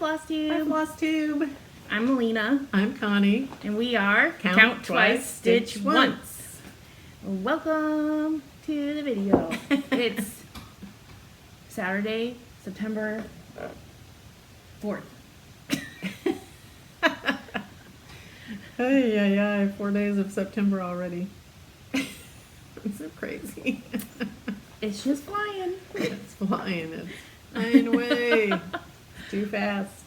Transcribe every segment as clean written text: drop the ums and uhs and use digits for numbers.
Flosstube. Hi, Flosstube. I'm Melina. I'm Connie. And we are Count Twice, Stitch Once. Welcome to the video. It's Saturday, September 4th. Hey, 4 days of September already. It's so crazy. It's just flying. It's flying. It's flying away. Too fast.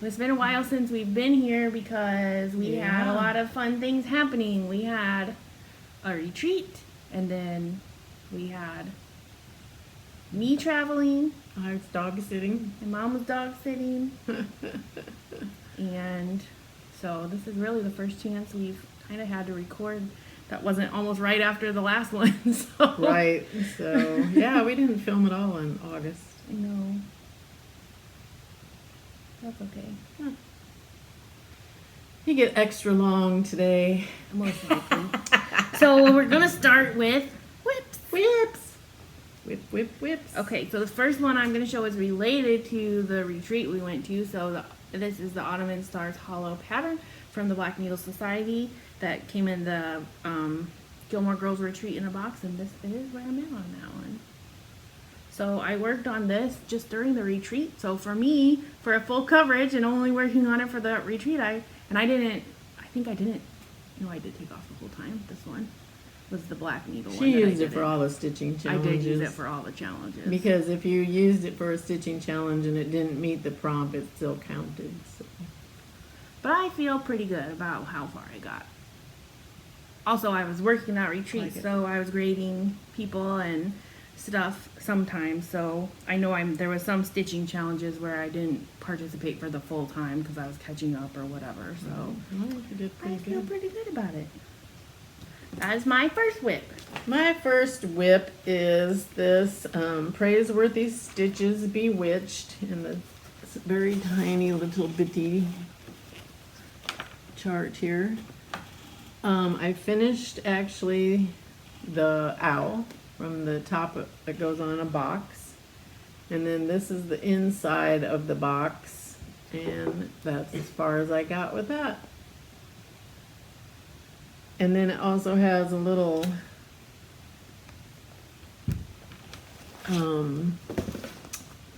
It's been a while since we've been here because we had a lot of fun things happening. We had a retreat, and then we had me traveling. I was dog sitting. My mom was dog sitting. And so this is really the first chance we've kind of had to record that wasn't almost right after the last one. So. Right. So, yeah, we didn't film at all in August. No. That's okay. Huh. You get extra long today. Most likely. So we're going to start with whips. Whips. Whips. Okay, so the first one I'm going to show is related to the retreat we went to. So this is the Ottoman Stars Hollow pattern from the Black Needle Society that came in the Gilmore Girls retreat in a box, and this is where I'm at on that one. So I worked on this just during the retreat. So for me, for a full coverage and only working on it for the retreat, I did take off the whole time. This one was the black needle one. She used it for all the stitching challenges. I did use it for all the challenges. Because if you used it for a stitching challenge and it didn't meet the prompt, it still counted. So. But I feel pretty good about how far I got. Also, I was working that retreat, so I was grading people and stuff sometimes. So I know there was some stitching challenges where I didn't participate for the full time because I was catching up or whatever. So well, you did I feel pretty good about it. That is my first whip. My first whip is this Praiseworthy Stitches Bewitched in the very tiny little bitty chart here. I finished actually the owl from the top that goes on a box, and then this is the inside of the box, and that's as far as I got with that. And then it also has a little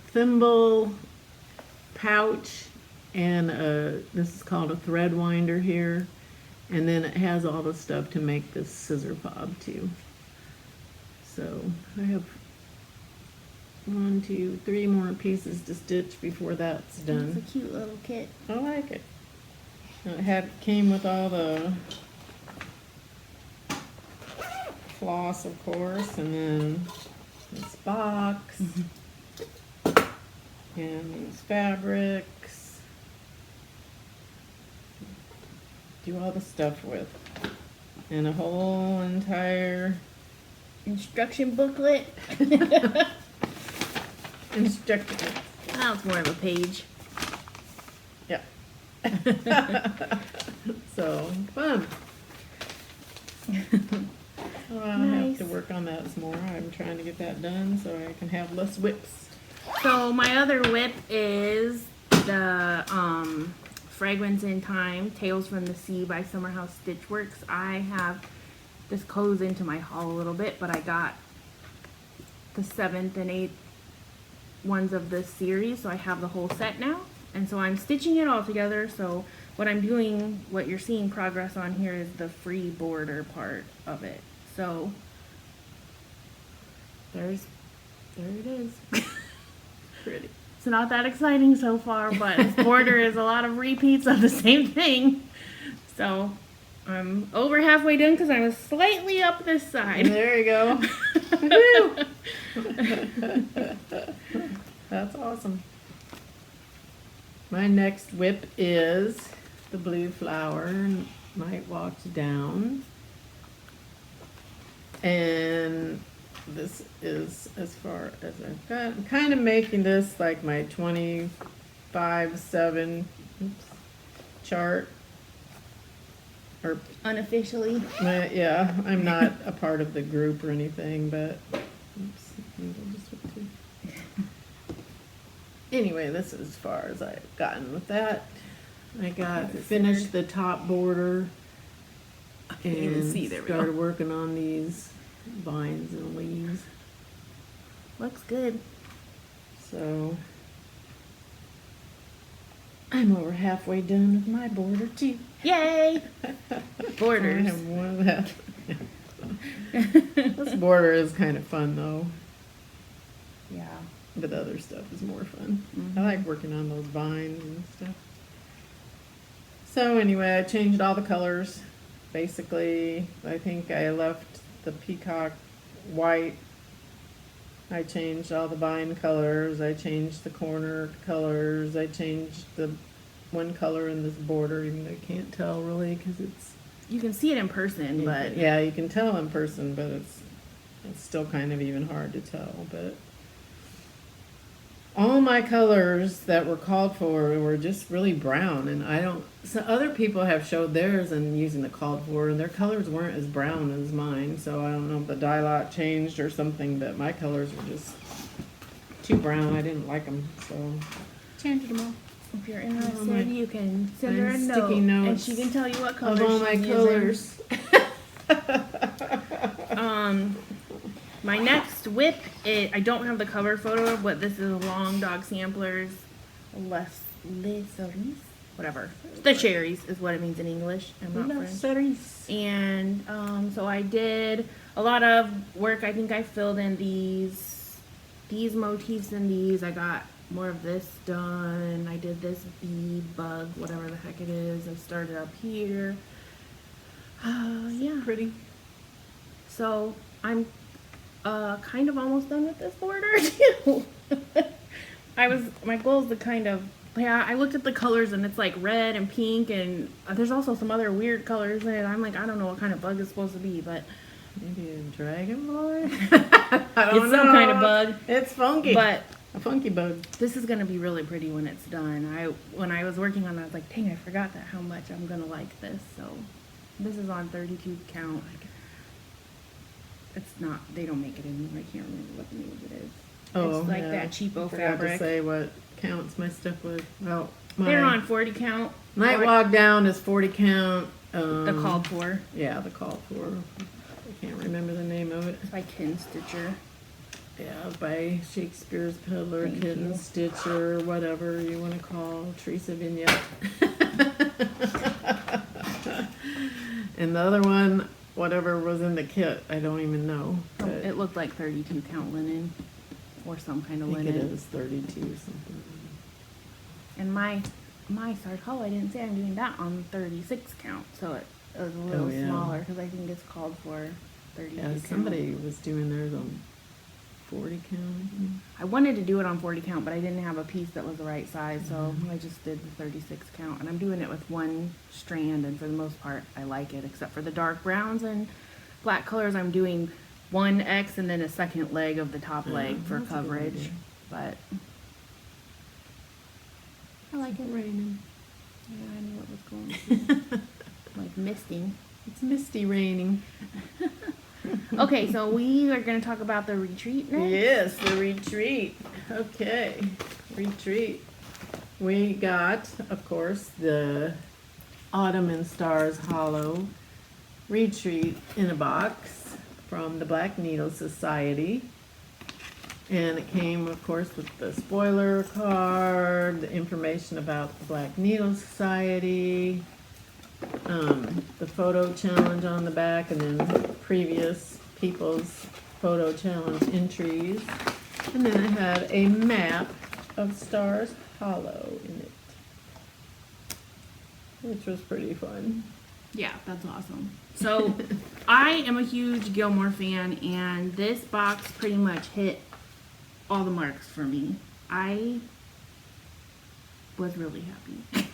thimble pouch, and this is called a thread winder here, and then it has all the stuff to make this scissor fob too. So I have 1, 2, 3 more pieces to stitch before that's done. It's a cute little kit. I like it. It came with all the floss, of course, and then this box, and these fabrics. Do all the stuff with, and a whole entire instruction booklet. Instruction. Now it's more of a page. Yeah. So fun. Well, I'll have to work on that some more. I'm trying to get that done so I can have less whips. So my other whip is the Fragrance in Time, Tales from the Sea by Summerhouse Stitchworks. This goes into my haul a little bit, but I got the 7th and 8th ones of this series, so I have the whole set now. And so I'm stitching it all together. So what I'm doing, what you're seeing progress on here is the free border part of it. So there it is. Pretty. It's not that exciting so far, but this border is a lot of repeats of the same thing. So I'm over halfway done because I was slightly up this side. There you go. That's awesome. My next whip is the Blue Flower, Night Walks Down. And this is as far as I've got. I'm kind of making this like my 25/7 chart. Or unofficially. Yeah, I'm not a part of the group or anything, but oops, anyway, this is as far as I've gotten with that. I got Is it finished the top border can't even and see. There we go. started working on these vines and leaves. Looks good. So I'm over halfway done with my border too. Yay! Borders. I have one of that. This border is kind of fun though, Yeah. but other stuff is more fun. Mhm. I like working on those vines and stuff. So anyway, I changed all the colors. Basically, I think I left the peacock white. I changed all the vine colors. I changed the corner colors. I changed the one color in this border, even though I can't tell really because it's... You can see it in person, but Yeah, you can tell in person, but it's still kind of even hard to tell. But all my colors that were called for were just really brown, and I don't... So other people have showed theirs and using the called for, and their colors weren't as brown as mine, so I don't know if the dye lot changed or something, but my colors were just too brown. I didn't like them, so changed them all. if you're interested, my- you can send her a I'm note, sticky and notes she can tell you what Of colors all my she's colors. using. My next whip, I don't have the cover photo, but this is Long Dog Samplers, whatever. The cherries is what it means in English. I'm not French. And so I did a lot of work. I think I filled in these motifs in these. I got more of this done. I did this bee bug, whatever the heck it is. I started up here. Yeah. Pretty. So I'm kind of almost done with this border too. My goal is to kind of, yeah, I looked at the colors and it's like red and pink and there's also some other weird colors in it. I'm like, I don't know what kind of bug it's supposed to be, but Maybe a dragonfly? it's some kind of bug. It's funky. But A funky bug. this is gonna be really pretty when it's done. When I was working on it, I was like, dang, I forgot that how much I'm gonna like this. So this is on 32 count. It's not, they don't make it anymore. I can't remember what the name of it is. Oh, It's like yeah. that cheapo Forgot fabric. to say what counts my stuff with. Well, They're my on 40 count. night walk down is 40 count. The called for. Yeah, the call for. I can't remember the name of it. It's by Ken Stitcher. Yeah, by Shakespeare's Peddler, Thank Kitten you. Stitcher, whatever you want to call Teresa Vignette. And the other one, whatever was in the kit, I don't even know. But It looked like 32 count linen or some kind I of think it linen. is 32 something. And my Sarge Hollow, I didn't say I'm doing that on 36 count, so it was a little yeah. smaller because I think it's called for 32 Yeah, count. somebody was doing theirs on 40 count. I wanted to do it on 40 count, but I didn't have a piece that was the right size, so Mm-hmm. I just did the 36 count. And I'm doing it with one strand, and for the most part, I like it, except for the dark browns and black colors. I'm doing one X and then a second leg of the top leg for that's a good coverage. idea. But I like it. Raining. Yeah, I knew it was going to. Like misting. It's misty raining. Okay, so we are going to talk about the retreat next. Yes, the retreat. Okay, retreat. We got, of course, the Autumn and Stars Hollow retreat in a box from the Black Needle Society. And it came, of course, with the spoiler card, the information about the Black Needle Society, the photo challenge on the back, and then previous people's photo challenge entries. And then it had a map of Stars Hollow in it, which was pretty fun. Yeah, that's awesome. So, I am a huge Gilmore fan, and this box pretty much hit all the marks for me. I was really happy.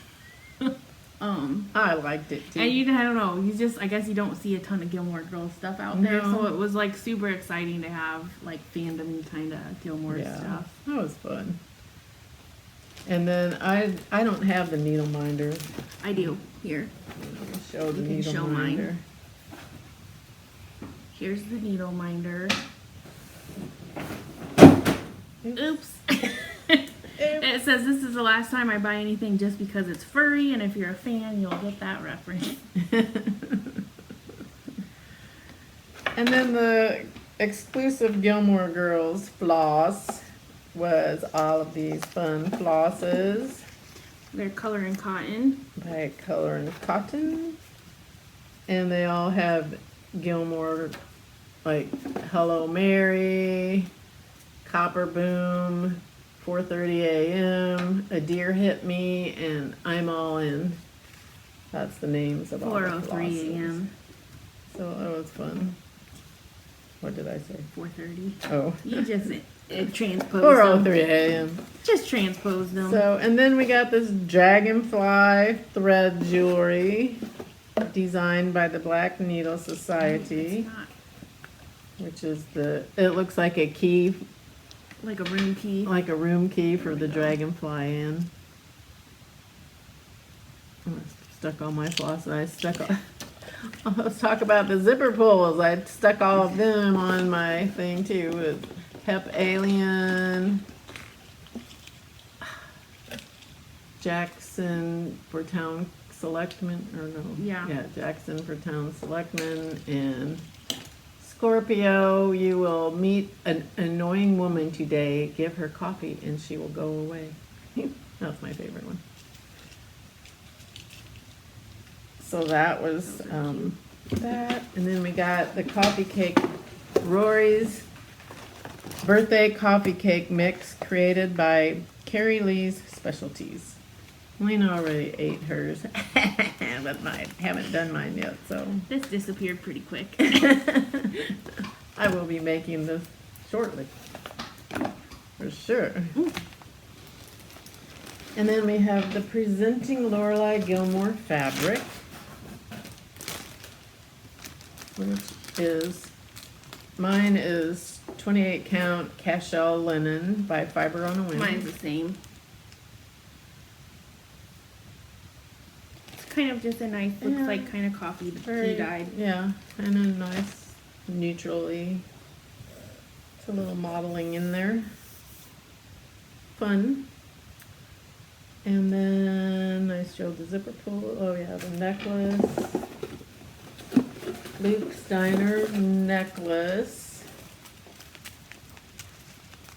I liked it too. And I don't know, I guess you don't see a ton of Gilmore Girls stuff out there, No. so it was like super exciting to have like fandom kind of Gilmore stuff. That was fun. And then I don't have the Needleminder. I do. Here. Show the You can show mine. Needleminder. Here's the Needleminder. Oops. It says this is the last time I buy anything just because it's furry, and if you're a fan, you'll get that reference. And then the exclusive Gilmore Girls floss was all of these fun flosses They're color and cotton. by Color and Cotton. And they all have Gilmore, like Hello Mary, Copper Boom, 4:30 a.m., A Deer Hit Me, and I'm All In. That's the names of all the 4:03 a.m. So that was fun. What did I say? 4:30. Oh. You just transposed 4:03 them. a.m. Just transposed them. So, and then we got this Dragonfly thread jewelry designed by the Black Needle Society, It's not which is it looks like a key, like a room key. like a room key for the Dragonfly in. I stuck all my floss and let's talk about the zipper pulls. I stuck all of them on my thing too with Hep Alien, Jackson for Town Selectmen, or no? Yeah. Jackson for Town Selectmen, and Scorpio, you will meet an annoying woman today. Give her coffee and she will go away. That's my favorite one. So that was that. And then we got the coffee cake, Rory's birthday coffee cake mix created by Carrie Lee's Specialties. Lena already ate hers, but I haven't done mine yet, so This disappeared pretty quick. I will be making this shortly, for sure. And then we have the Presenting Lorelei Gilmore fabric, which is, mine is 28 count cashel linen by Fiber on a Wing. Mine's the same. It's kind of just a nice, looks Yeah. like kind of coffee Very, tea dyed. yeah, kind of nice, neutrally. It's a little modeling in there. Fun. And then I showed the zipper pull. Oh yeah, the necklace. Luke's Diner necklace.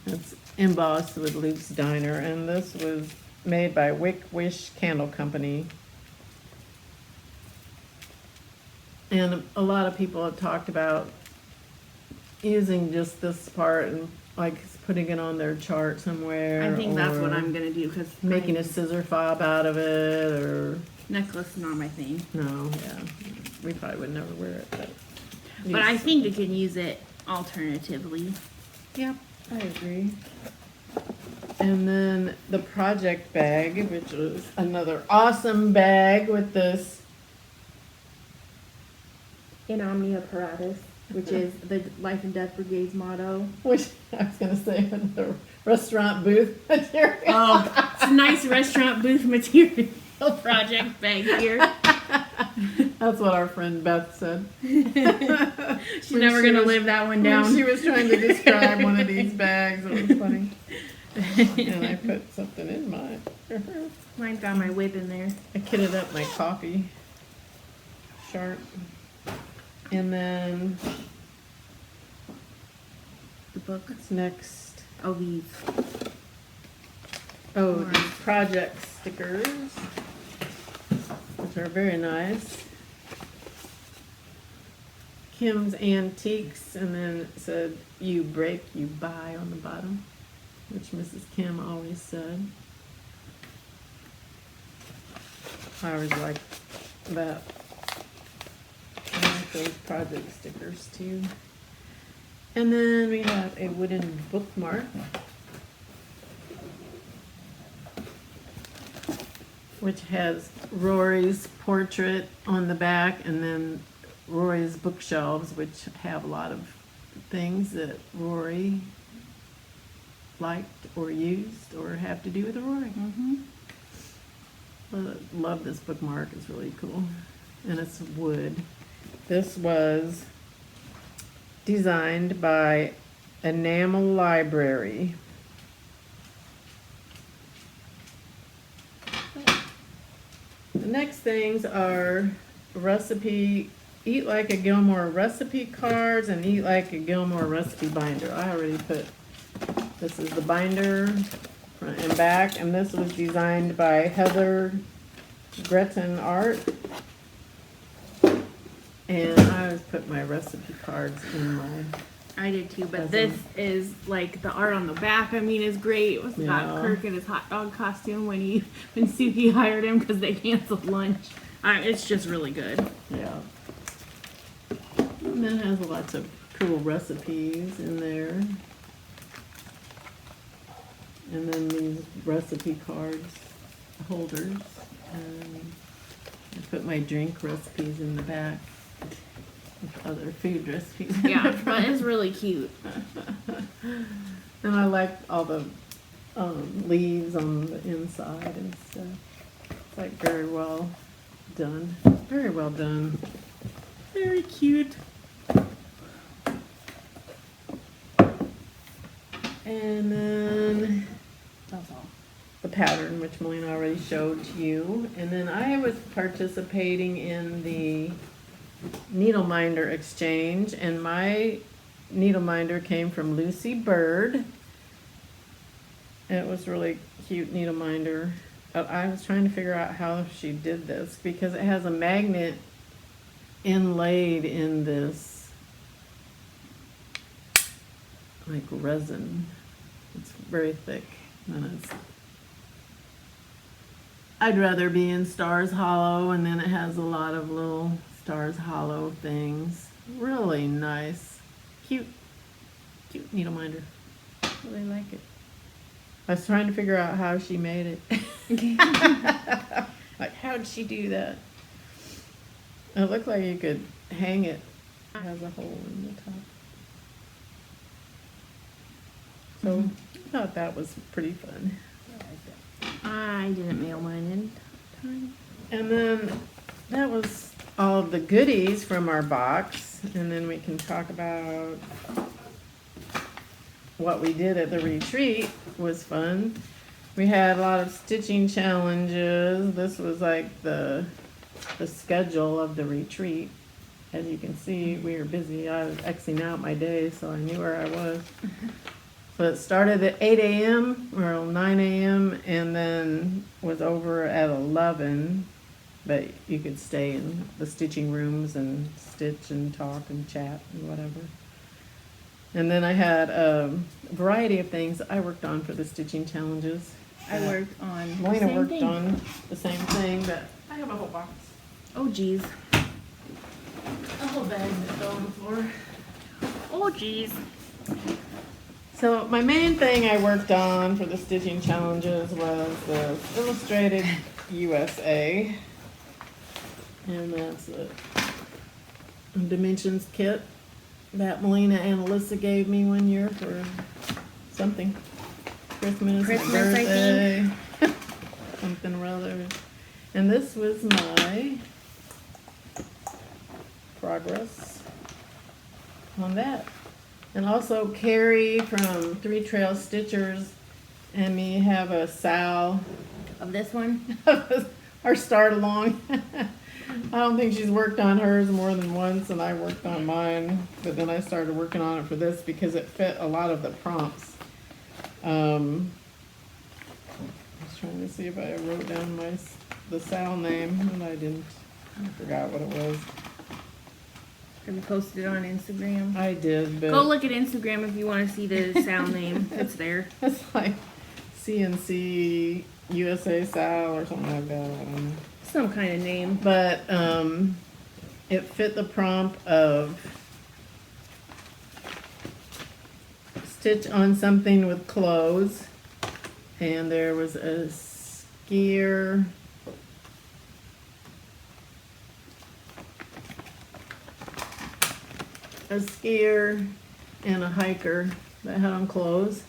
It's embossed with Luke's Diner, and this was made by Wick Wish Candle Company. And a lot of people have talked about using just this part and like putting it on their chart somewhere. I think that's what or I'm gonna do because making a scissor fob out of it, or necklace not my thing. no, yeah, we probably would never wear it. But I think you can use it alternatively. Yep, I agree. And then the project bag, which was another awesome bag with this In Omnia Paratus, which is the Life and Death Brigade's motto. which I was gonna say with the restaurant booth material. Oh, it's a nice restaurant booth material project bag here. That's what our friend Beth said. She's When never she gonna was- live that one When down. she was trying to describe one of these bags, it was funny. And I put something in mine. Mine's got my whip in there. I kitted up my coffee sharp. And then The book. what's next? Oh, these. Oh, Alright. these project stickers, which are very nice. Kim's Antiques, and then it said, "You break, you buy" on the bottom, which Mrs. Kim always said. I always like that. I like those project stickers too. And then we have a wooden bookmark, which has Rory's portrait on the back, and then Rory's bookshelves, which have a lot of things that Rory liked or used or have to do with Rory. Mm-hmm. Love this bookmark. It's really cool. And it's wood. This was designed by Enamel Library. The next things are recipe, Eat Like a Gilmore recipe cards and Eat Like a Gilmore recipe binder. I already put, this is the binder front and back, and this was designed by Heather Gretton Art. And I always put my recipe cards in my, I did too, but this is like the art on the back. I mean, is great. It's got Kirk in his hot dog costume when Suki hired him because they canceled lunch. It's just really good. yeah. And then it has lots of cool recipes in there. And then these recipe cards holders. And I put my drink recipes in the back. With other food recipes. Yeah, but it's really cute. And I like all the leaves on the inside and stuff. It's like very well done. Very well done. Very cute. And then That's all. the pattern, which Melina already showed to you. And then I was participating in the Needleminder Exchange, and my needleminder came from Lucy Bird. It was really cute needleminder. I was trying to figure out how she did this because it has a magnet inlaid in this like resin. It's very thick and I'd rather be in Stars Hollow, and then it has a lot of little Stars Hollow things. Really nice. Cute needleminder. Really like it. I was trying to figure out how she made it. Like, how'd she do that? It looked like you could hang it. It has a hole in the top. So I thought that was pretty fun. I didn't mail mine in time. And then that was all of the goodies from our box. And then we can talk about what we did at the retreat. Was fun. We had a lot of stitching challenges. This was like the schedule of the retreat. As you can see, we were busy. I was Xing out my day, so I knew where I was. So it started at 8 a.m. or 9 a.m. and then was over at 11. But you could stay in the stitching rooms and stitch and talk and chat and whatever. And then I had a variety of things I worked on for the stitching challenges. I worked on the Melina same worked thing. on the same thing, but I have a whole box. Oh geez. A whole bag that fell on the floor. Oh geez. So my main thing I worked on for the stitching challenges was the Illustrated USA. And that's a dimensions kit that Melina and Alyssa gave me one year for something. Christmas, I birthday, something or other. And this was my progress on that. And also Carrie from Three Trail Stitchers and me have a Sal Of this one? our start along. I don't think she's worked on hers more than once, and I worked on mine, but then I started working on it for this because it fit a lot of the prompts. I was trying to see if I wrote down the Sal name, and I didn't. I forgot what it was. Have you posted it on Instagram? I did, but Go look at Instagram if you want to see the sound name. It's there. it's like CNC USA Sal or something like that. I don't know. Some kind of name. But it fit the prompt of stitch on something with clothes, and there was a skier, and a hiker that had on clothes.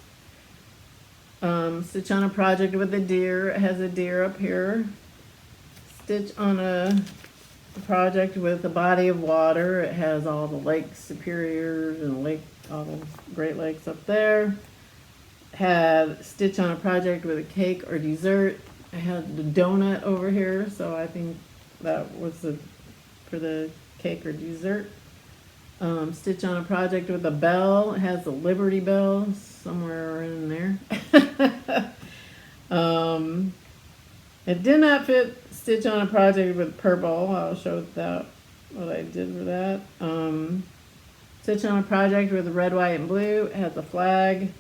Stitch on a project with a deer. It has a deer up here. Stitch on a project with a body of water. It has all the Lake Superiors and all the Great Lakes up there. Had stitch on a project with a cake or dessert. I had the donut over here, so I think that was for the cake or dessert. Stitch on a project with a bell. It has the Liberty Bell somewhere in there. It did not fit stitch on a project with purple. I'll show that what I did for that. Stitch on a project with red, white, and blue. It has a flag.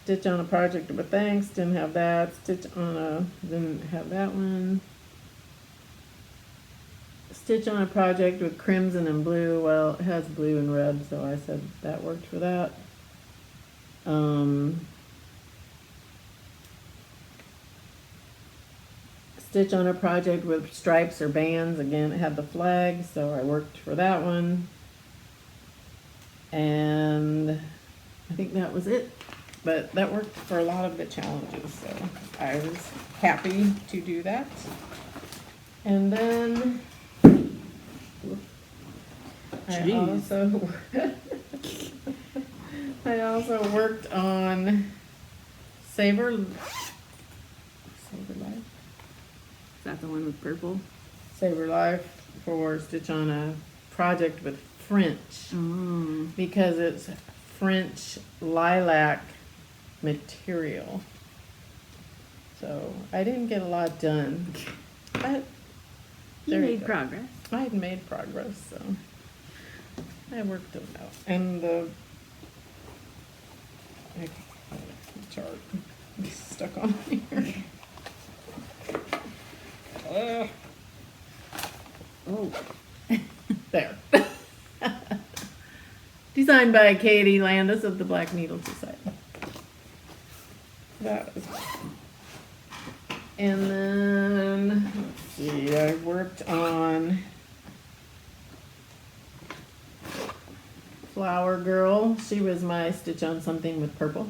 Stitch on a project with thanks. Didn't have that. Didn't have that one. Stitch on a project with crimson and blue. Well, it has blue and red, so I said that worked for that. Stitch on a project with stripes or bands. Again, it had the flag, so I worked for that one. And I think that was it. But that worked for a lot of the challenges, so I was happy to do that. And then I also worked on Saber Life. Is that the one with purple? Saber Life for Stitch on a project with French. Because it's French lilac material. So I didn't get a lot done. But You made progress. I had made progress, so I worked it out. And the chart is stuck on here. Oh, there. Designed by Katie Landis of the Black Needle Society. That was And then, let's see, I worked on Flower Girl. She was my stitch on something with purple.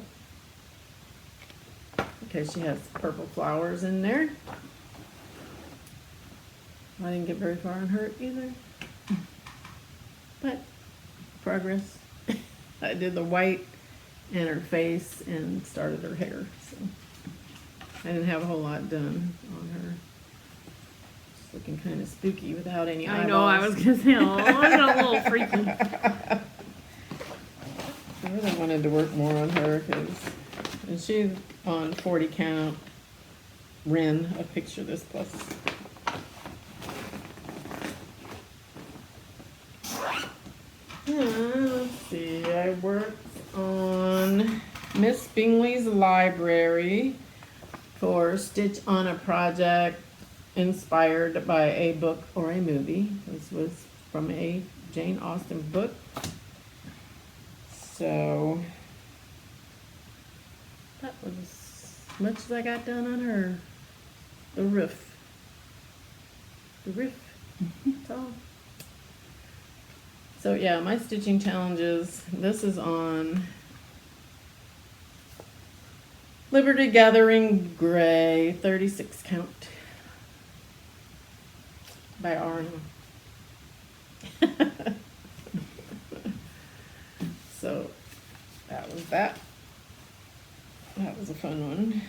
Because she has purple flowers in there. I didn't get very far on her either. But, progress. I did the white and her face and started her hair, so I didn't have a whole lot done on her. It's looking kind of spooky without any eyeballs. I know, I was going to say, oh, I got a little freaky. I really wanted to work more on her and she's on 40 count. Ren, a picture this plus. Let's see, I worked on Miss Bingley's Library for Stitch on a Project inspired by a book or a movie. This was from a Jane Austen book. So that was as much as I got done on her. The roof. That's all. So yeah, my stitching challenges, this is on Liberty Gathering Gray, 36 count by Arno. So that was that. That was a fun one.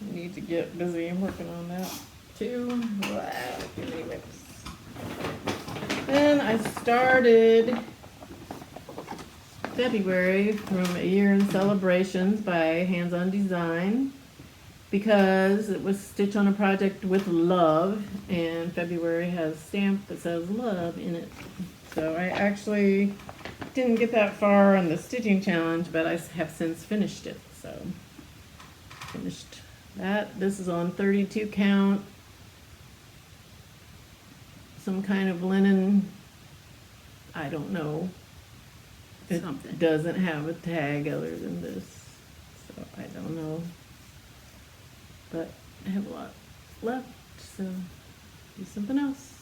I need to get busy and working on that too. Wow, give me whips. Then I started February from A Year in Celebrations by Hands On Design because it was Stitch on a Project with Love, and February has a stamp that says love in it. So I actually didn't get that far on the stitching challenge, but I have since finished it. So finished that. This is on 32 count. Some kind of linen, I don't know. It Something. doesn't have a tag other than this, so I don't know. But I have a lot left, so do something else.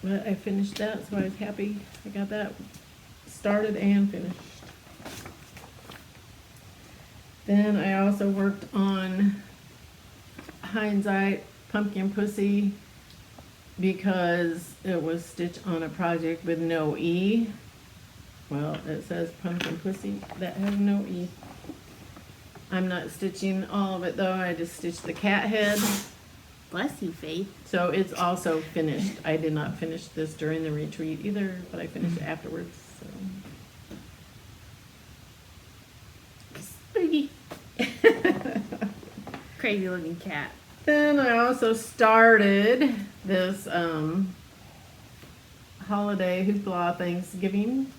But I finished that, so I was happy. I got that started and finished. Then I also worked on Hindsight Pumpkin Pussy because it was Stitch on a Project with no E. Well, it says Pumpkin Pussy that has no E. I'm not stitching all of it though. I just stitched the cat head. Bless you, Faith. So it's also finished. I did not finish this during the retreat either, but I finished it afterwards. So. Spooky. Crazy looking cat. Then I also started this holiday Hoopla Thanksgiving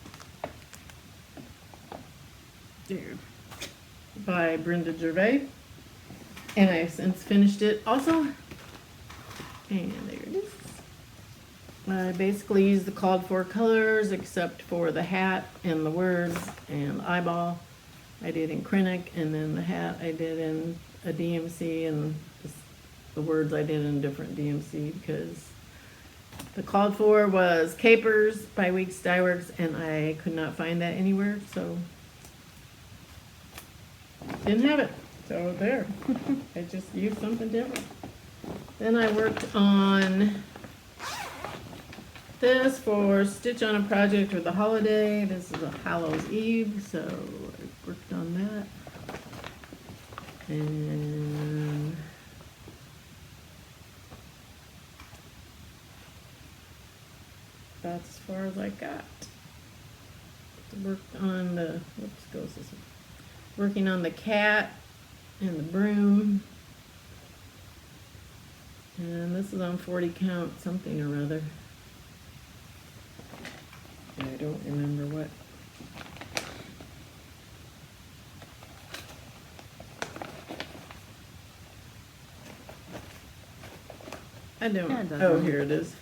Dude. by Brenda Gervais. And I have since finished it also. And there it is. I basically used the called for colors except for the hat and the words and eyeball. I did in Krennic, and then the hat I did in a DMC, and the words I did in a different DMC because the called for was Capers by Weeks Dye Works, and I could not find that anywhere, so didn't have it. So there, I just used something different. Then I worked on this for Stitch on a Project for the holiday. This is a Hallows Eve, so I worked on that. And that's as far as I got. Worked on the, whoops, goes this way. Working on the cat and the broom. And this is on 40 count something or other. I don't remember what. I don't. Yeah, it doesn't. Oh, here it is.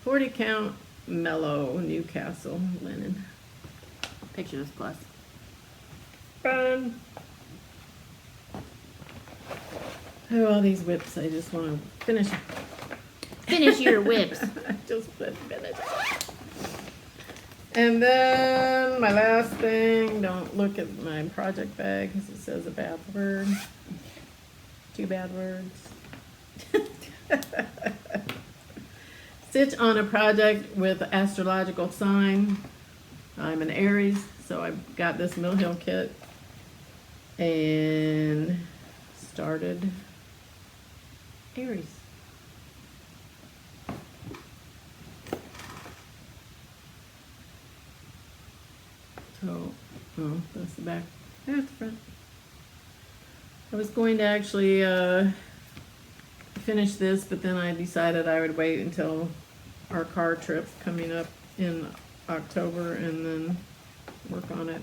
40 count mellow Newcastle linen. Picture this plus. Fun. Oh, all these whips. I just want to finish. Finish your whips. I just put finish. And then my last thing, don't look at my project bag because it says a bad word. 2 bad words. Stitch on a project with astrological sign. I'm an Aries, so I got this Mill Hill kit and started Aries. So, oh, that's the back. There's the front. I was going to actually finish this, but then I decided I would wait until our car trip coming up in October and then work on it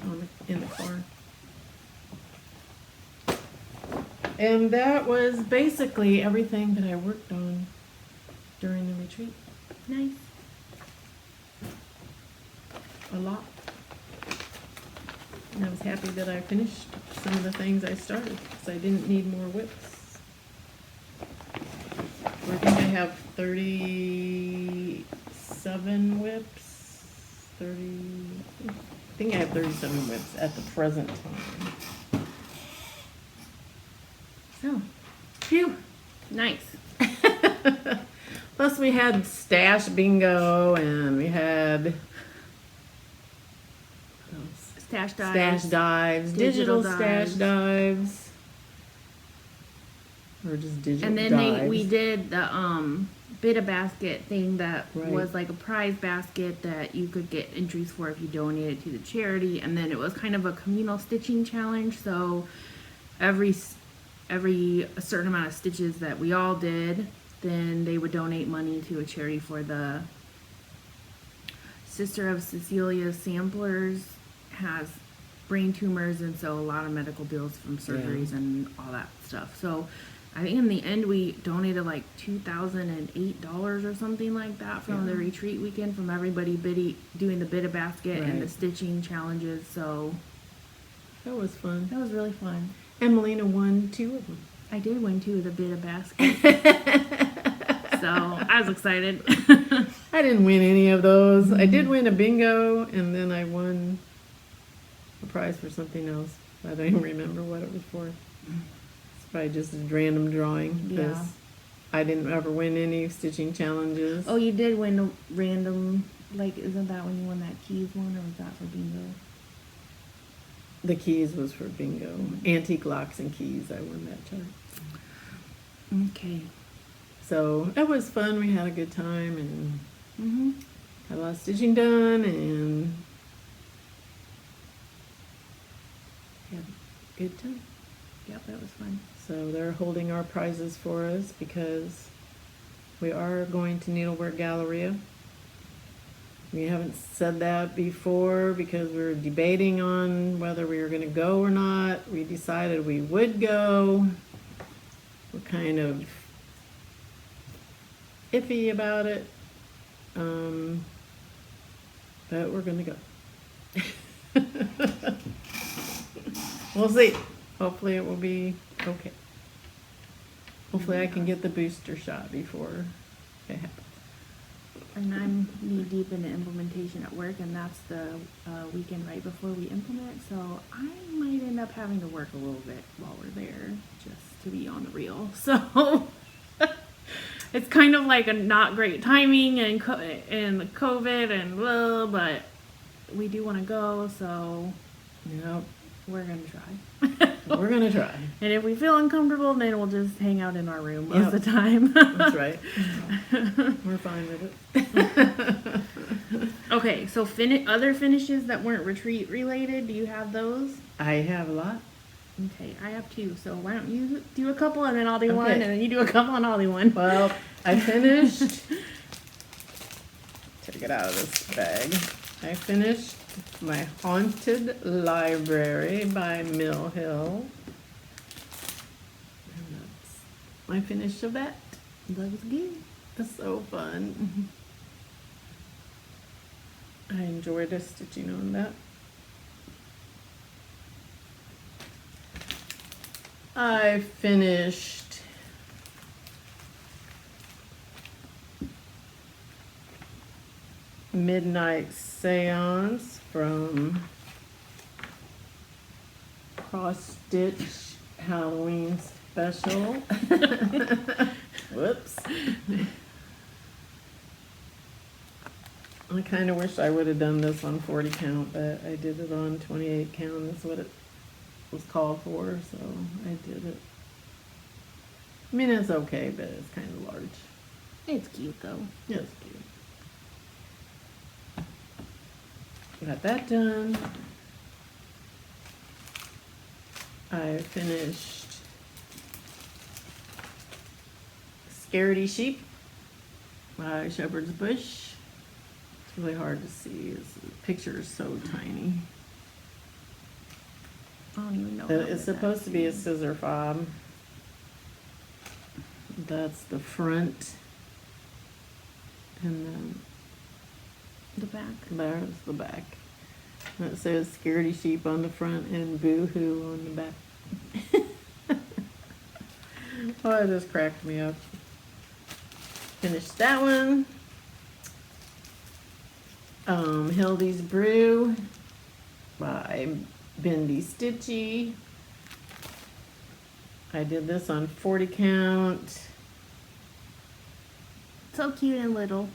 in the car. And that was basically everything that I worked on during the retreat. Nice. A lot. And I was happy that I finished some of the things I started because I didn't need more whips. I think I have 37 whips. I think I have 37 whips at the present time. So, phew. Nice. Plus we had stash bingo and we had Stash dives. stash dives, digital stash dives. Or just digital And then dives. we did the bid a basket thing that Right. was like a prize basket that you could get entries for if you donated to the charity, and then it was kind of a communal stitching challenge. So every a certain amount of stitches that we all did, then they would donate money to a charity for the Sister of Cecilia Samplers has brain tumors, and so a lot of medical bills from surgeries and all that stuff. So I think in the end we donated like $2,008 or something like that from the retreat weekend from everybody doing the bid a basket and the Right. stitching challenges. So That was fun. that was really fun. And Melina won 2 of them. I did win 2 of the bid a basket. So I was excited. I didn't win any of those. I did win a bingo, and then I won a prize for something else. I don't even remember what it was for. It's probably just a random drawing because Yeah. I didn't ever win any stitching challenges. Oh, you did win a random, like, isn't that when you won that keys one, or was that for bingo? The keys was for bingo. Antique locks and keys. I won that chart. Okay. So it was fun. We had a good time and Mm-hmm. had a lot of stitching done and had a good time. Yep, that was fun. So they're holding our prizes for us because we are going to Needlework Galleria. We haven't said that before because we were debating on whether we were going to go or not. We decided we would go. We're kind of iffy about it. But we're going to go. We'll see. Hopefully it will be okay. Hopefully I can get the booster shot before it happens. And I'm knee deep in the implementation at work, and that's the weekend right before we implement. So I might end up having to work a little bit while we're there, just to be on the reel. So it's kind of like a not great timing and the COVID and blah, but we do want to go, so Yep. we're gonna try. We're going to try. And if we feel uncomfortable, then we'll just hang out in our room most of Yep. the time. That's right. We're fine with it. Okay, so other finishes that weren't retreat related, do you have those? I have a lot. Okay, I have two, so why don't you do a couple and then I'll do one, Okay. and then you do a couple and I'll do one. Well, I finished. Take it out of this bag. I finished my Haunted Library by Mill Hill. And that's my finish of that. That was good. It's so fun. I enjoyed the stitching on that. I finished Midnight Seance from Cross Stitch Halloween Special. Whoops. I kind of wish I would have done this on 40 count, but I did it on 28 count. That's what it was called for, so I did it. I mean, it's okay, but it's kind of large. It's cute though. Yeah, it's cute. Got that done. I finished Scaredy Sheep by Shepherd's Bush. It's really hard to see. The picture is so tiny. I don't even know. how It's good supposed that to be a is. scissor fob. That's the front. And then The back. there's the back. And it says Scaredy Sheep on the front and Boo Hoo on the back. Oh, it just cracked me up. Finished that one. Hildy's Brew by Bendy Stitchy. I did this on 40 count. So cute and little.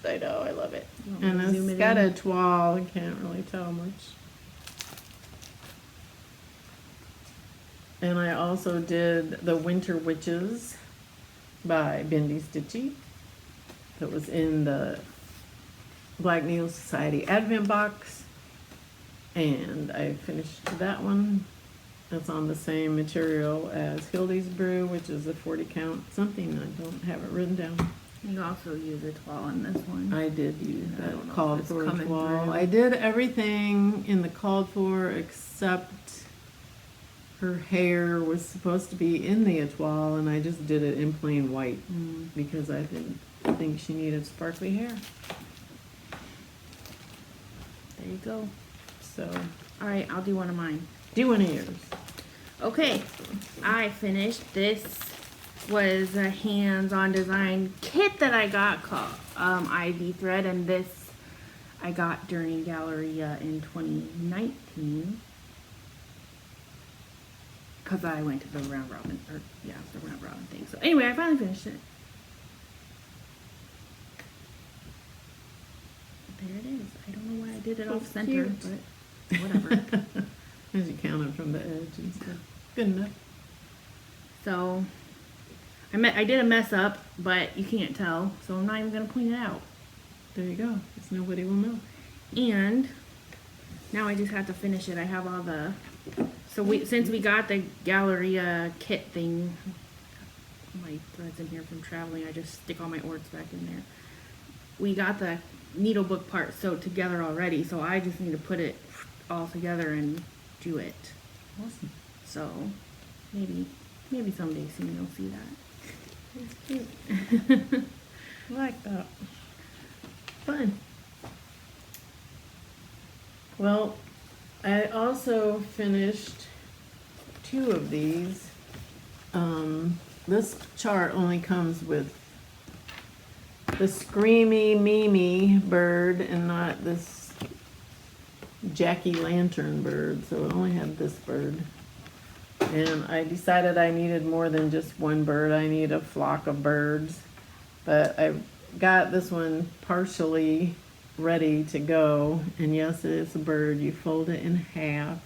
I know, I love it. You want me And to zoom it's it got in? a toile, I can't really tell much. And I also did The Winter Witches by Bendy Stitchy. That was in the Black Needle Society Advent box. And I finished that one. That's on the same material as Hildy's Brew, which is a 40 count. Something I don't have it written down. You also use a toile in this one. I did use I don't know that if called it's for coming toile. through. I did everything in the called for except her hair was supposed to be in the toile, and I just did it in plain white because I didn't think she needed sparkly hair. There you go. So All right, I'll do one of mine. do one of yours. Okay, I finished. This was a hands-on design kit that I got called Ivy Thread, and this I got during Galleria in 2019 because I went to the round robin, the round robin thing. So anyway, I finally finished it. There it is. I don't know why I did it So off center, cute. but whatever. As you count it from the edge and stuff. Good enough. So I did a mess up, but you can't tell, so I'm not even gonna point it out. There you go. Because nobody will know. And now I just have to finish it. I have all the, since we got the Galleria kit thing, my threads in here from traveling, I just stick all my orts back in there. We got the needle book part sewed together already, so I just need to put it all together and do it. Awesome. So maybe someday soon you'll see that. That's cute. I like that. Fun. Well, I also finished 2 of these. This chart only comes with the screamy Mimi bird and not this Jackie Lantern bird, so it only had this bird. And I decided I needed more than just one bird. I need a flock of birds. But I got this one partially ready to go. And yes, it is a bird. You fold it in half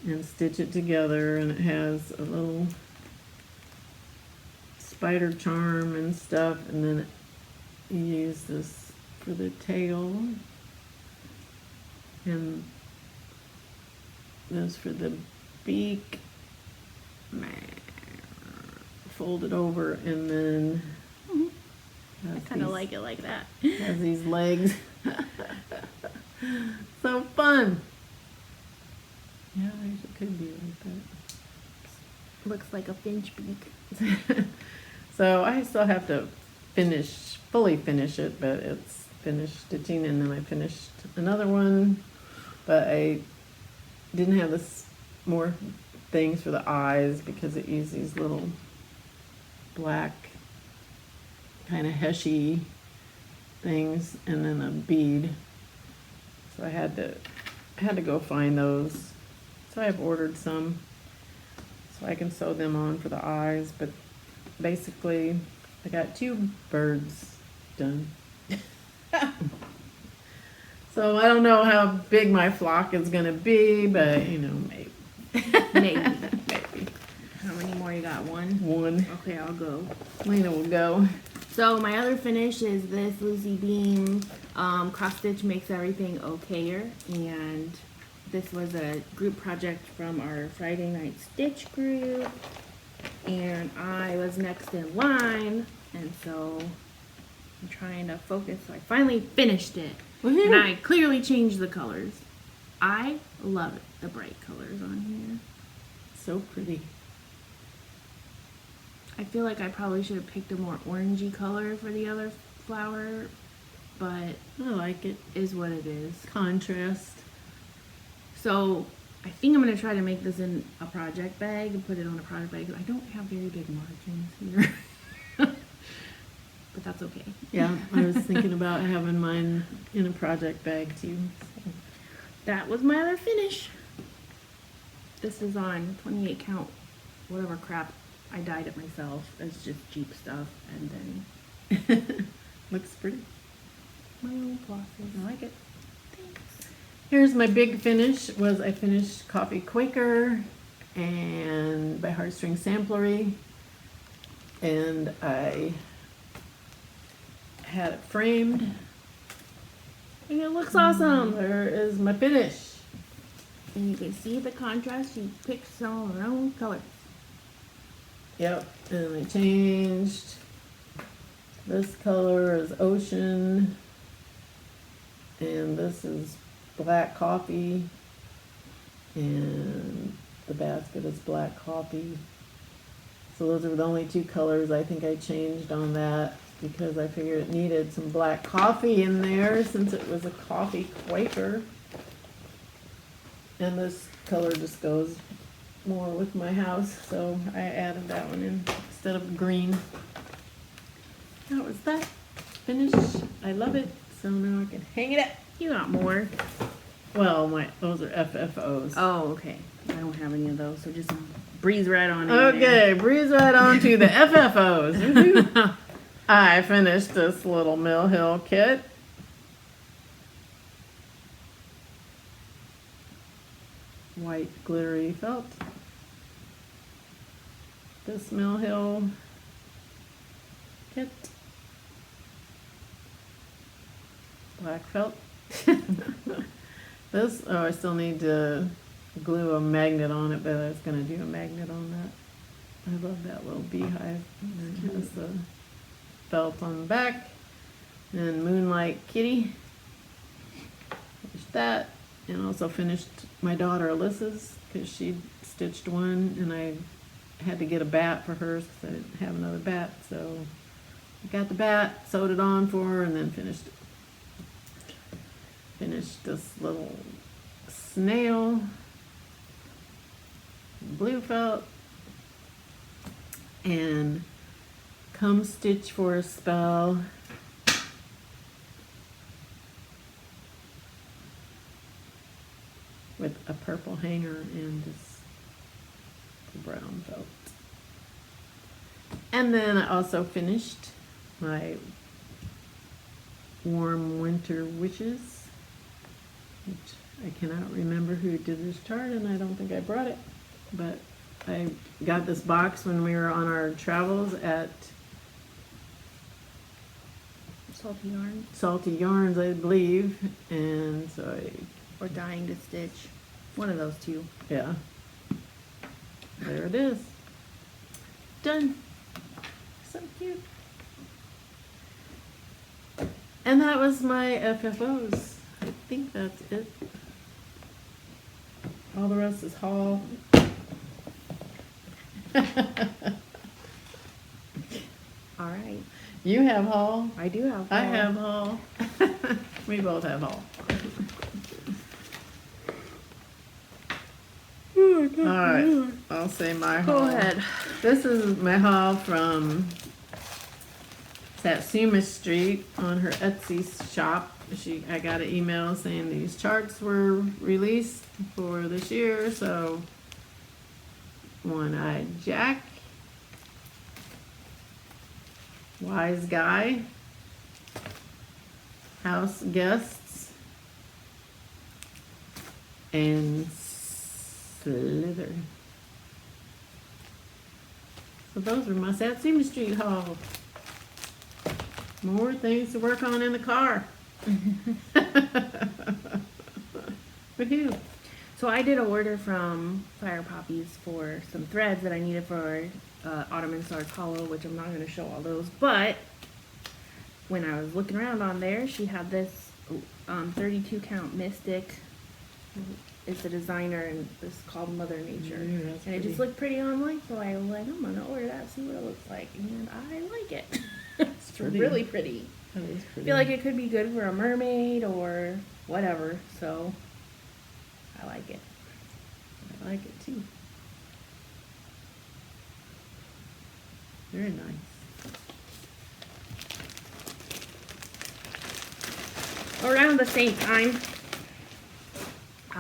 and stitch it together, and it has a little spider charm and stuff, and then you use this for the tail and this for the beak. Fold it over, and then I kind of like it like that. has these legs. So fun. Yeah, I guess it could be like that. Looks like a finch beak. So I still have to fully finish it, but it's finished stitching, and then I finished another one, but I didn't have this more things for the eyes because it used these little black kind of heshy things and then a bead. So I had to go find those. So I've ordered some so I can sew them on for the eyes, but basically I got 2 birds done. So I don't know how big my flock is gonna be, but maybe. Maybe. Maybe. How many more you got? One? One. Okay, I'll go. Lena will go. So my other finish is this Lucy Beam cross stitch makes everything okayer, and this was a group project from our Friday night stitch group, and I was next in line, and so I'm trying to focus. So I finally finished it. Woohoo. And I clearly changed the colors. I love it, the bright colors on here. So pretty. I feel like I probably should have picked a more orangey color for the other flower, but I like it. is what it is. Contrast. So I think I'm going to try to make this in a project bag and put it on a project bag. I don't have very big margins here. But that's okay. Yeah, I was thinking about having mine in a project bag too. So. That was my other finish. This is on 28 count, whatever crap. I dyed it myself. It's just cheap stuff. And then Looks pretty. my own flosses. I like it. Thanks. Here's my big finish. I finished Coffee Quaker and by Heartstring Samplery, and I had it framed. And it looks awesome. There is my finish. And you can see the contrast. She picked some of her own colors. Yep, and I changed. This color is Ocean, and this is Black Coffee, and the basket is Black Coffee. So those are the only 2 colors I think I changed on that, because I figured it needed some black coffee in there since it was a coffee Quaker. And this color just goes more with my house, so I added that one in instead of green. That was that. Finished. I love it. So now I can hang it up. You got more. Well, those are FFOs. Oh, okay. I don't have any of those, so just breeze right on in Okay, there. breeze right on to the FFOs. Woohoo. I finished this little Mill Hill kit. white glittery felt. This Mill Hill kit. Black felt. This, oh, I still need to glue a magnet on it, but I was going to do a magnet on that. I love that little beehive. And it has the felt on the back. And Moonlight Kitty. Finished that. And also finished my daughter Alyssa's because she stitched one and I had to get a bat for hers because I didn't have another bat. So I got the bat, sewed it on for her, and then finished it. Finished this little snail, blue felt, and Come Stitch for a Spell. With a purple hanger and this brown felt. And then I also finished my Warm Winter Wishes, which I cannot remember who did this chart, and I don't think I brought it, but I got this box when we were on our travels at Salty Yarn. Salty Yarns, I believe, and so Or Dying to Stitch. One of those two. yeah, there it is. Done. So cute. And that was my FFOs. I think that's it. All the rest is haul. All right. You have haul. I do have. I have haul. We both have haul. All right, I'll say my haul. Go ahead. This is my haul from Satsuma Street on her Etsy shop. I got an email saying these charts were released for this year. So One-Eyed Jack, Wise Guy, House Guests, and Slither. So those were my Satsuma Street haul. More things to work on in the car. Woohoo. So I did an order from Fire Poppies for some threads that I needed for Ottoman Stars Hollow, which I'm not going to show all those. But when I was looking around on there, she had this 32 count Mystic. It's a designer, and it's called Mother Nature. That's and it just looked pretty online, so I was like, I'm going to order that, see what it looks like. And I like it. It's pretty. really pretty. That is I pretty. feel like it could be good for a mermaid or whatever, so I like it. I like it too. Very nice. Around the same time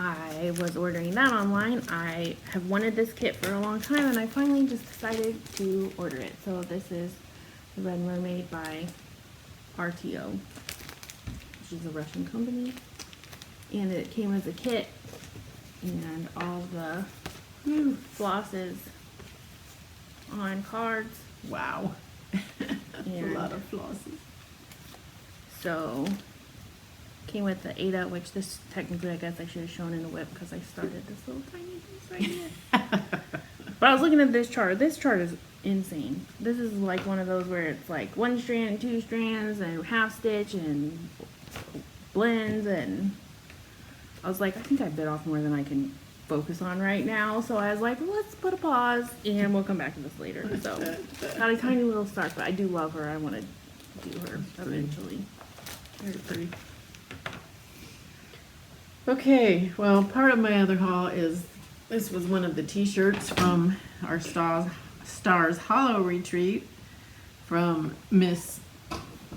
I was ordering that online, I have wanted this kit for a long time, and I finally just decided to order it. So this is the Red Mermaid by RTO, which is a Russian company, and it came as a kit, and all the flosses on cards. Wow. That's a And lot of flosses. so came with the Ada, which this technically I guess I should have shown in the whip because I started this little tiny piece right here. But I was looking at this chart. This chart is insane. This is like one of those where it's like 1 strand and 2 strands and half stitch and blends, and I was like, I think I bit off more than I can focus on right now. So I was like, let's put a pause and we'll come back to this later. So got a tiny little start, but I do love her. I want to do her eventually. Very pretty. Okay, well, part of my other haul is, this was one of the t-shirts from our Stars Hollow retreat from Miss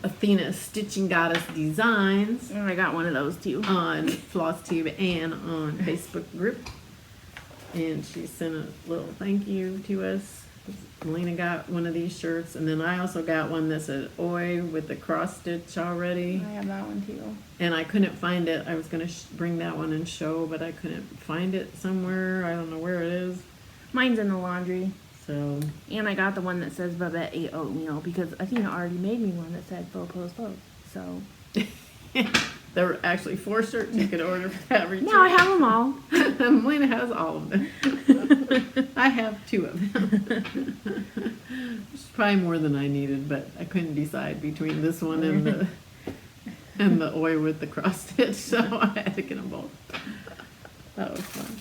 Athena Stitching Goddess Designs And I got one of those too. on Flosstube and on Facebook group. And she sent a little thank you to us Melina got one of these shirts, and then I also got one that said "Oi" with the cross stitch already. I have that one too. And I couldn't find it. I was gonna bring that one and show, but I couldn't find it somewhere. I don't know where it is. Mine's in the laundry. So. And I got the one that says Babette ate oatmeal because Athena already made me one that said "Faux pose pose." So. There were actually 4 shirts you could order for that retreat. Now I have them all. Melina has all of them. I have 2 of them. Which is probably more than I needed, but I couldn't decide between this one and the oi with the cross stitch, so I had to get them both. That was fun.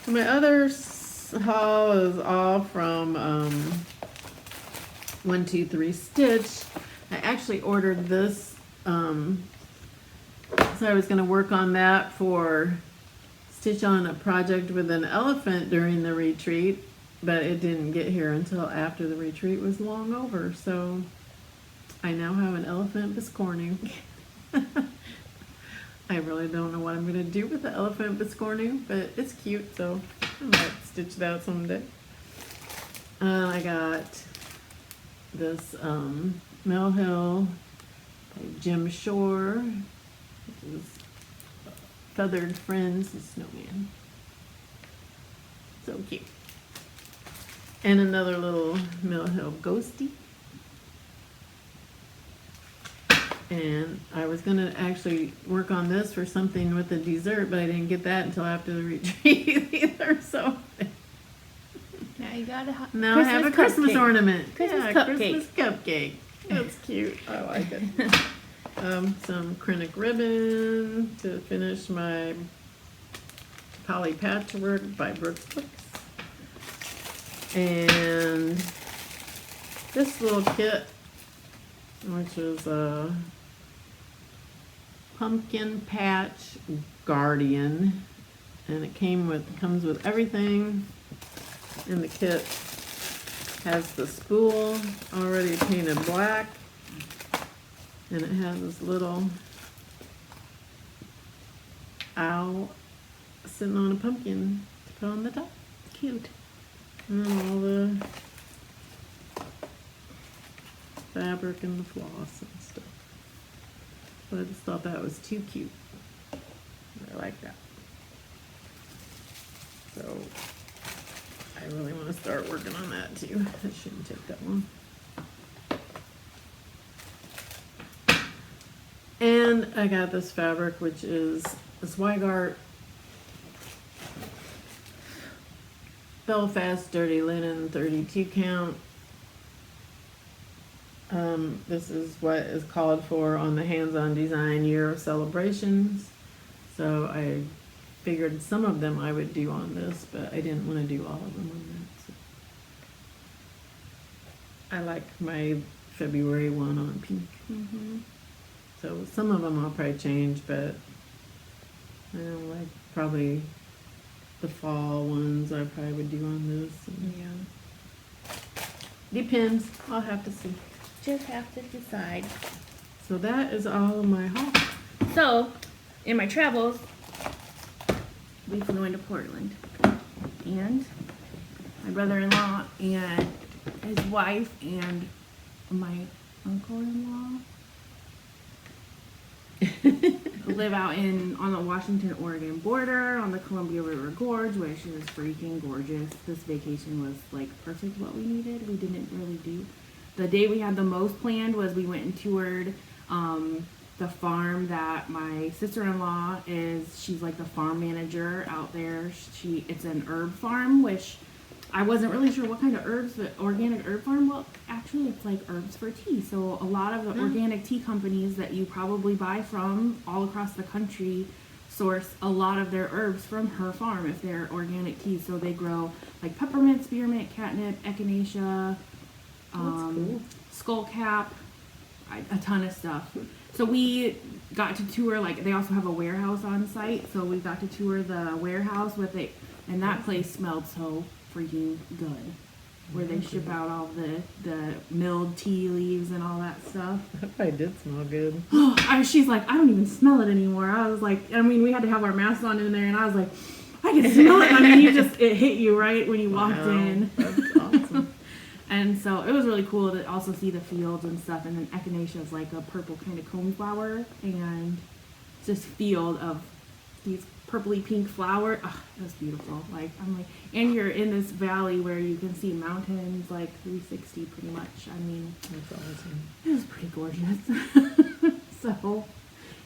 So my other haul is all from 123 Stitch. I actually ordered this. So I was going to work on that for Stitch on a project with an elephant during the retreat, but it didn't get here until after the retreat was long over. So I now have an elephant biscorning. I really don't know what I'm going to do with the elephant biscorning, but it's cute, so I might stitch that someday. I got this Mill Hill by Jim Shore. Which is Feathered Friends, the snowman. So cute. And another little Mill Hill ghosty. And I was going to actually work on this for something with the dessert, but I didn't get that until after the retreat either. So Now you got a now I have a Christmas ornament. Christmas yeah, cupcake. Christmas cupcake. That's cute. I like it. Some acrylic ribbon to finish my poly patchwork by Brooks Books. And this little kit, which is a pumpkin patch guardian, and it comes with everything in the kit. Has the spool already painted black. And it has this little owl sitting on a pumpkin to put on the top. Cute. And then all the fabric and the floss and stuff. But I just thought that was too cute. I like that. So I really want to start working on that too. That shouldn't take that long. And I got this fabric, which is a Zweigart Belfast Dirty Linen 32 count. This is what is called for on the Hands-On Design Year of Celebrations. So I figured some of them I would do on this, but I didn't want to do all of them on that. So I like my February one on pink. Mm-hmm. So some of them I'll probably change, but I know, like probably the fall ones I probably would do on this. And Yeah. depends. I'll have to see. Just have to decide. So that is all of my haul. So, in my travels, we flew into Portland. And my brother-in-law and his wife and my uncle-in-law live out on the Washington-Oregon border on the Columbia River Gorge, which is freaking gorgeous. This vacation was like perfect what we needed. We didn't really do. The day we had the most planned was we went and toured the farm that my sister-in-law is. She's like the farm manager out there. It's an herb farm, which I wasn't really sure what kind of herbs, but organic herb farm. Well, actually, it's like herbs for tea. So a lot of the organic tea companies that you probably buy from all across the country source a lot of their herbs from her farm if they're organic tea. So they grow like peppermint, spearmint, catnip, echinacea, cool. skullcap, a ton of stuff. So we got to tour, like they also have a warehouse on site. So we got to tour the warehouse with it, and that place smelled so freaking good, where they ship out all the milled tea leaves and all that stuff. That probably did smell good. She's like, I don't even smell it anymore. I was like, I mean, we had to have our masks on in there, and I was like, I can smell it. I mean, it hit you right when you walked in. That's awesome. And so it was really cool to also see the fields and stuff. And then echinacea is like a purple kind of coneflower, and this field of these purpley pink flowers. Oh, it was beautiful. Like, I'm like, and you're in this valley where you can see mountains like 360 pretty much. I mean, That's awesome. it was pretty gorgeous. So,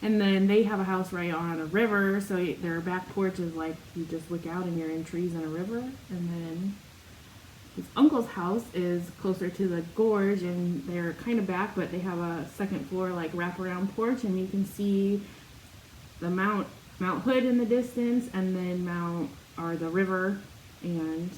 and then they have a house right on a river, so their back porch is like, you just look out and you're in trees and a river. And then his uncle's house is closer to the gorge, and they're kind of back, but they have a second floor like wraparound porch, and you can see the Mount Hood in the distance, and then the river. And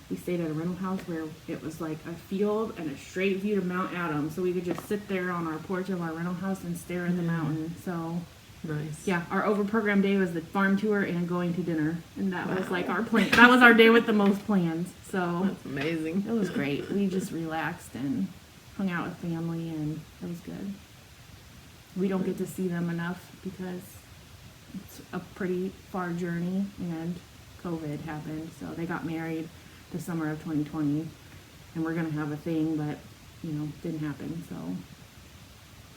we stayed at a rental house where it was like a field and a straight view to Mount Adams, so we could just sit there on our porch of our rental house and stare at the mountain. So Nice. yeah, our overprogrammed day was the farm tour and going to dinner, and that was like our plan. That was our day with the most plans. So That's amazing. it was great. We just relaxed and hung out with family, and it was good. We don't get to see them enough because it's a pretty far journey, and COVID happened. So they got married the summer of 2020, and we're gonna have a thing, but didn't happen. So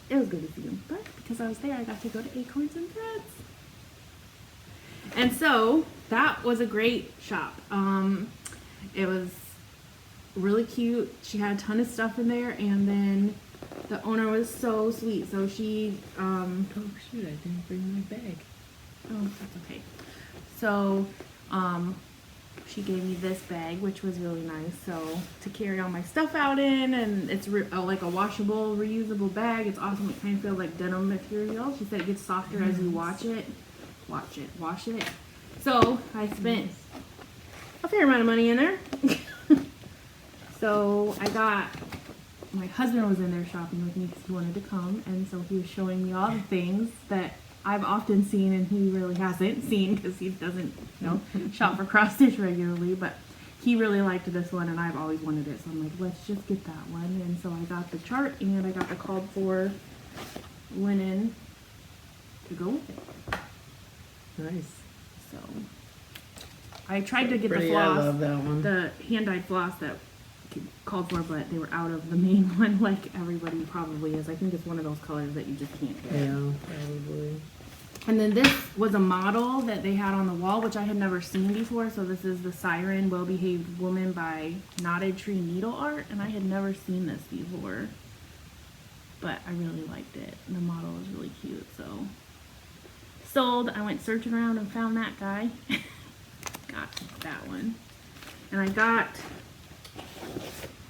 it was good to see them. But because I was there, I got to go to Acorns and Threads. And so that was a great shop. It was really cute. She had a ton of stuff in there, and then the owner was so sweet. So she, Oh shoot, I didn't bring my bag. oh, that's okay. So, she gave me this bag, which was really nice. So to carry all my stuff out in, and it's like a washable, reusable bag. It's awesome. It kind of feels like denim material. She said it gets softer as you wash it. So I spent a fair amount of money in there. So my husband was in there shopping with me because he wanted to come, and so he was showing me all the things that I've often seen and he really hasn't seen because he doesn't, shop for cross stitch regularly, but he really liked this one and I've always wanted it, so I'm like, let's just get that one. And so I got the chart and I got the called for linen to go with it. Nice. So I tried to get Pretty, the floss, I love that one. the hand-dyed floss that called for, but they were out of the main one like everybody probably is. I think it's one of those colors that you just can't get. Yeah, probably. And then this was a model that they had on the wall, which I had never seen before. So this is the Siren Well-Behaved Woman by Knotted Tree Needle Art, and I had never seen this before. But I really liked it. And the model was really cute, so sold. I went searching around and found that guy. Got that one. And I got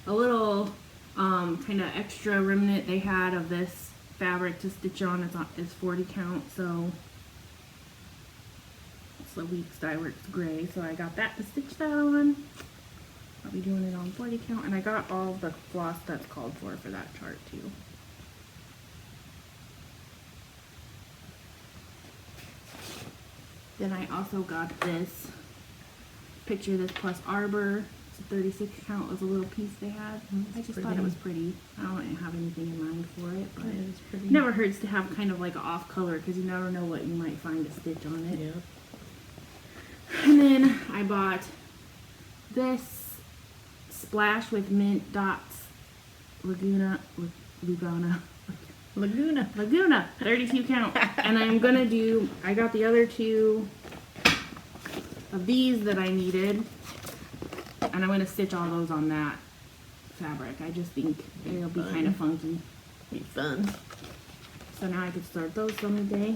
a little kind of extra remnant they had of this fabric to stitch on. It's 40 count, so it's the Weeks Dye Works gray, so I got that to stitch that on. I'll be doing it on 40 count, and I got all the floss that's called for that chart too. Then I also got this picture, this Plus Arbor. It's a 36 count was a little piece they had. I just thought it was pretty. I don't have anything in mind for it, but It's pretty. it never hurts to have kind of like an off color because you never know what you might find to stitch on it. Yeah. And then I bought this Splash with Mint Dots Laguna, 32 count. And I'm gonna do, I got the other two of these that I needed, and I'm gonna stitch all those on that fabric. I just think it'll be kind of funky. Be fun. So now I can start those someday.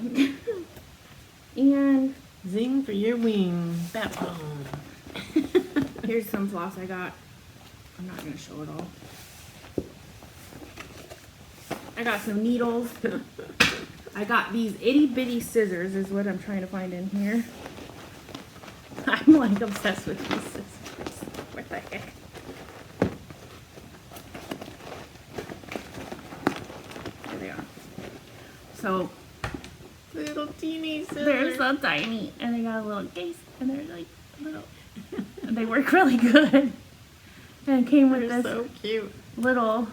And Zing for your wing. Bat bomb. here's some floss I got. I'm not gonna show it all. I got some needles. I got these itty bitty scissors is what I'm trying to find in here. I'm like obsessed with these scissors. What the heck? There they are. So Little teeny scissors. they're so tiny, and they got a little case, and they're like little. They work really good. And it came with They're this so cute. little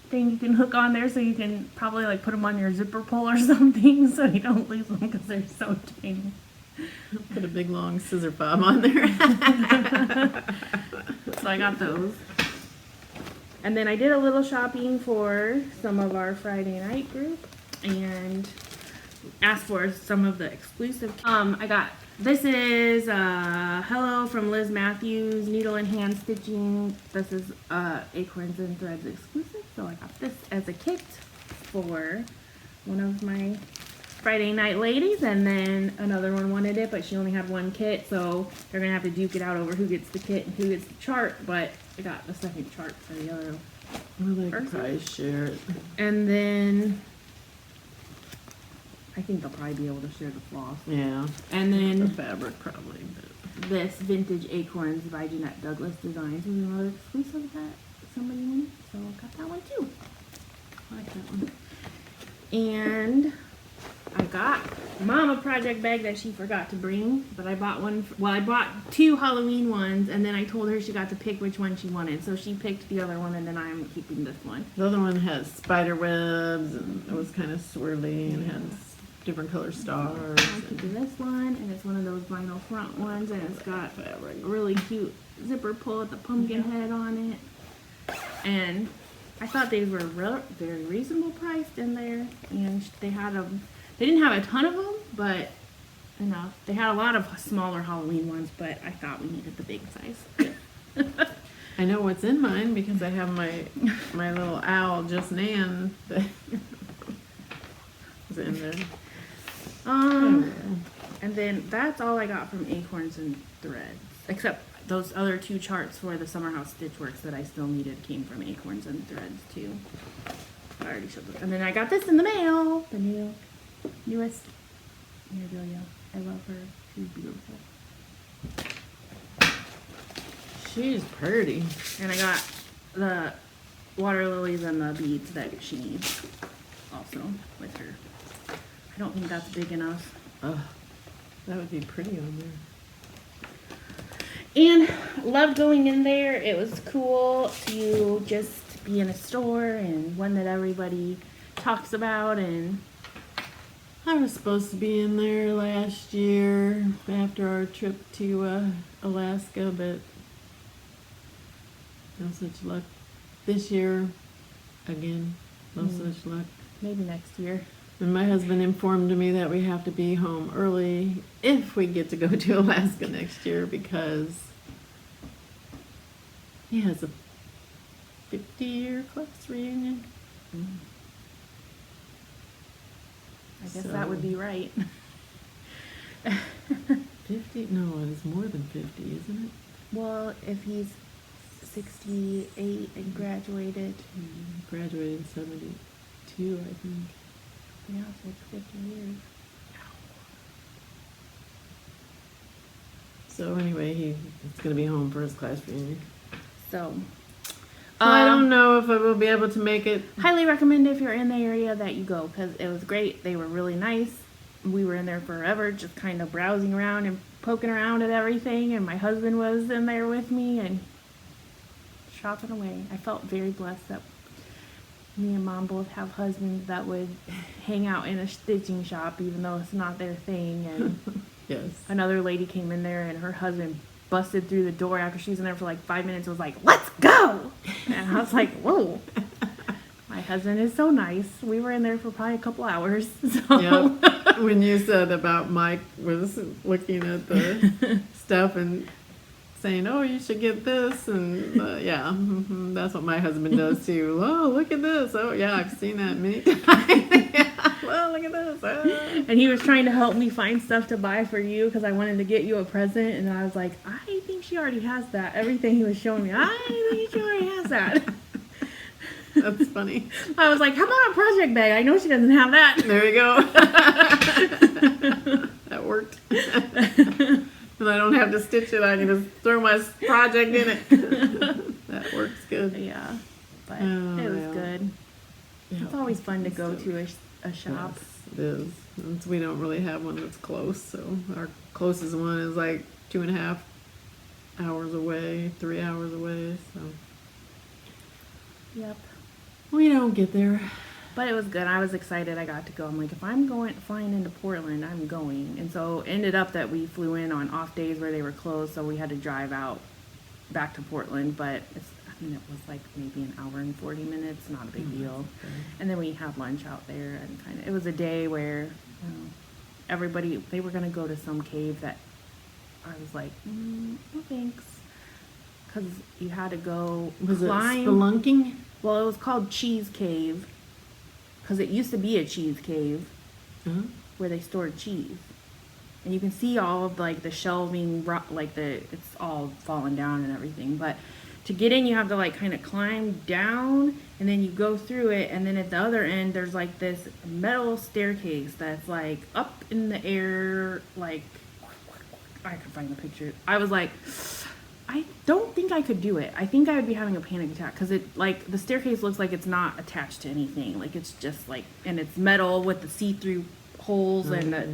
thing you can hook on there, so you can probably like put them on your zipper pull or something, so you don't lose them because they're so tiny. Put a big long scissor fob on there. So I got those. And then I did a little shopping for some of our Friday night group and asked for some of the exclusive. I got, this is Hello from Liz Matthews, Needle and Hand Stitching. This is Acorns and Threads exclusive. So I got this as a kit for one of my Friday night ladies, and then another one wanted it, but she only had one kit, so they're gonna have to duke it out over who gets the kit and who gets the chart, but I got the second chart for the other Well, they could person. probably share it. And then I think they'll probably be able to share the floss. Yeah. And The then fabric probably, but this Vintage Acorns by Jeanette Douglas Designs was another exclusive that somebody wanted, so I got that one too. I like that one. And I got Mom a project bag that she forgot to bring, but I bought one. Well, I bought 2 Halloween ones, and then I told her she got to pick which one she wanted. So she picked the other one, and then I'm keeping this one. the other one has spider webs, and it was kind of swirly and had different color stars. I'm keeping this one, and it's one of those vinyl front ones, and it's got a really cute zipper pull with the pumpkin head on it. And I thought they were very reasonable priced in there, and they had them. They didn't have a ton of them, but enough. They had a lot of smaller Halloween ones, but I thought we needed the big size. I know what's in mine because I have my little owl, just Nan, that was in there. And then that's all I got from Acorns and Threads, except those other 2 charts for the Summer House Stitchworks that I still needed came from Acorns and Threads too. I already showed them. And then I got this in the mail, the newest Mirabilia. I love her. She's beautiful. She's pretty. And I got the water lilies and the beads that she needs also with her. I don't think that's big enough. Ugh, that would be pretty on there. And loved going in there. It was cool to just be in a store and one that everybody talks about. And I was supposed to be in there last year after our trip to Alaska, but no such luck. This year, again, no such luck. maybe next year. And my husband informed me that we have to be home early if we get to go to Alaska next year because he has a 50-year class reunion. I guess So- that would be right. 50? No, it is more than 50, isn't it? Well, if he's 68 and graduated, He graduated in 72, I think. yeah, so it's 50 years. So anyway, he's going to be home for his class reunion. So, I don't know if I will be able to make it. highly recommend if you're in the area that you go because it was great. They were really nice. We were in there forever, just kind of browsing around and poking around at everything. And my husband was in there with me and shopping away. I felt very blessed that me and Mom both have husbands that would hang out in a stitching shop, even though it's not their thing. And Yes. another lady came in there and her husband busted through the door after she was in there for like 5 minutes and was like, "Let's go!" And I was like, whoa. My husband is so nice. We were in there for probably a couple hours. So. Yep. When you said about Mike was looking at the stuff and saying, "Oh, you should get this," and yeah, that's what my husband does too. Oh, look at this. Oh, yeah, I've seen that many times. Yeah. Well, look at this. Ah. And he was trying to help me find stuff to buy for you because I wanted to get you a present. And I was like, I think she already has that. Everything he was showing me, I think she already has that. That's funny. I was like, how about a project bag? I know she doesn't have that. There you go. That worked. And I don't have to stitch it. I can just throw my project in it. That works good. Yeah, but Oh, it was yeah. good. Yeah. It's always fun to go to a shop. Yes, it is. And we don't really have one that's close, so our closest one is like 2.5 hours away, 3 hours away, so Yep. we don't get there. But it was good. I was excited I got to go. I'm like, if I'm flying into Portland, I'm going. And so ended up that we flew in on off days where they were closed, so we had to drive out back to Portland. But and it was like maybe an hour and 40 minutes, not a big Oh, deal. that's okay. And then we had lunch out there, and kind of, it was a day where everybody, they were going to go to some cave that I was like, no thanks. Because you had to go Was climb. it spelunking? Well, it was called Cheese Cave. Because it used to be a cheese cave Uh-huh. where they stored cheese. And you can see all of like the shelving, like it's all fallen down and everything. But to get in, you have to like kind of climb down, and then you go through it. And then at the other end, there's like this metal staircase that's like up in the air. Like, I could find the picture. I was like, I don't think I could do it. I think I would be having a panic attack because it, like, the staircase looks like it's not attached to anything. Like, it's just like, and it's metal with the see-through holes and the,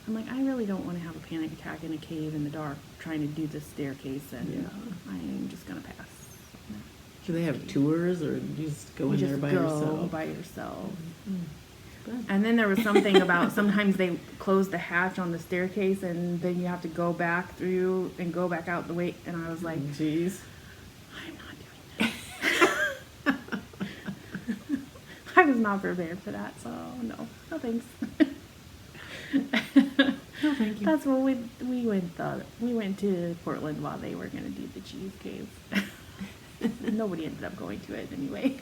I'm like, I really don't want to have a panic attack in a cave in the dark trying to do this staircase, and I'm just gonna pass. Do they have tours, or do you just go You in just there by go yourself? by yourself. Good. And then there was something about sometimes they close the hatch on the staircase, and then you have to go back through and go back out the way. And I was like, Jeez. I'm not doing this. I was not prepared for that, so no thanks. No, thank you. That's what we went. We went to Portland while they were gonna do the cheese cave. Nobody ended up going to it anyway.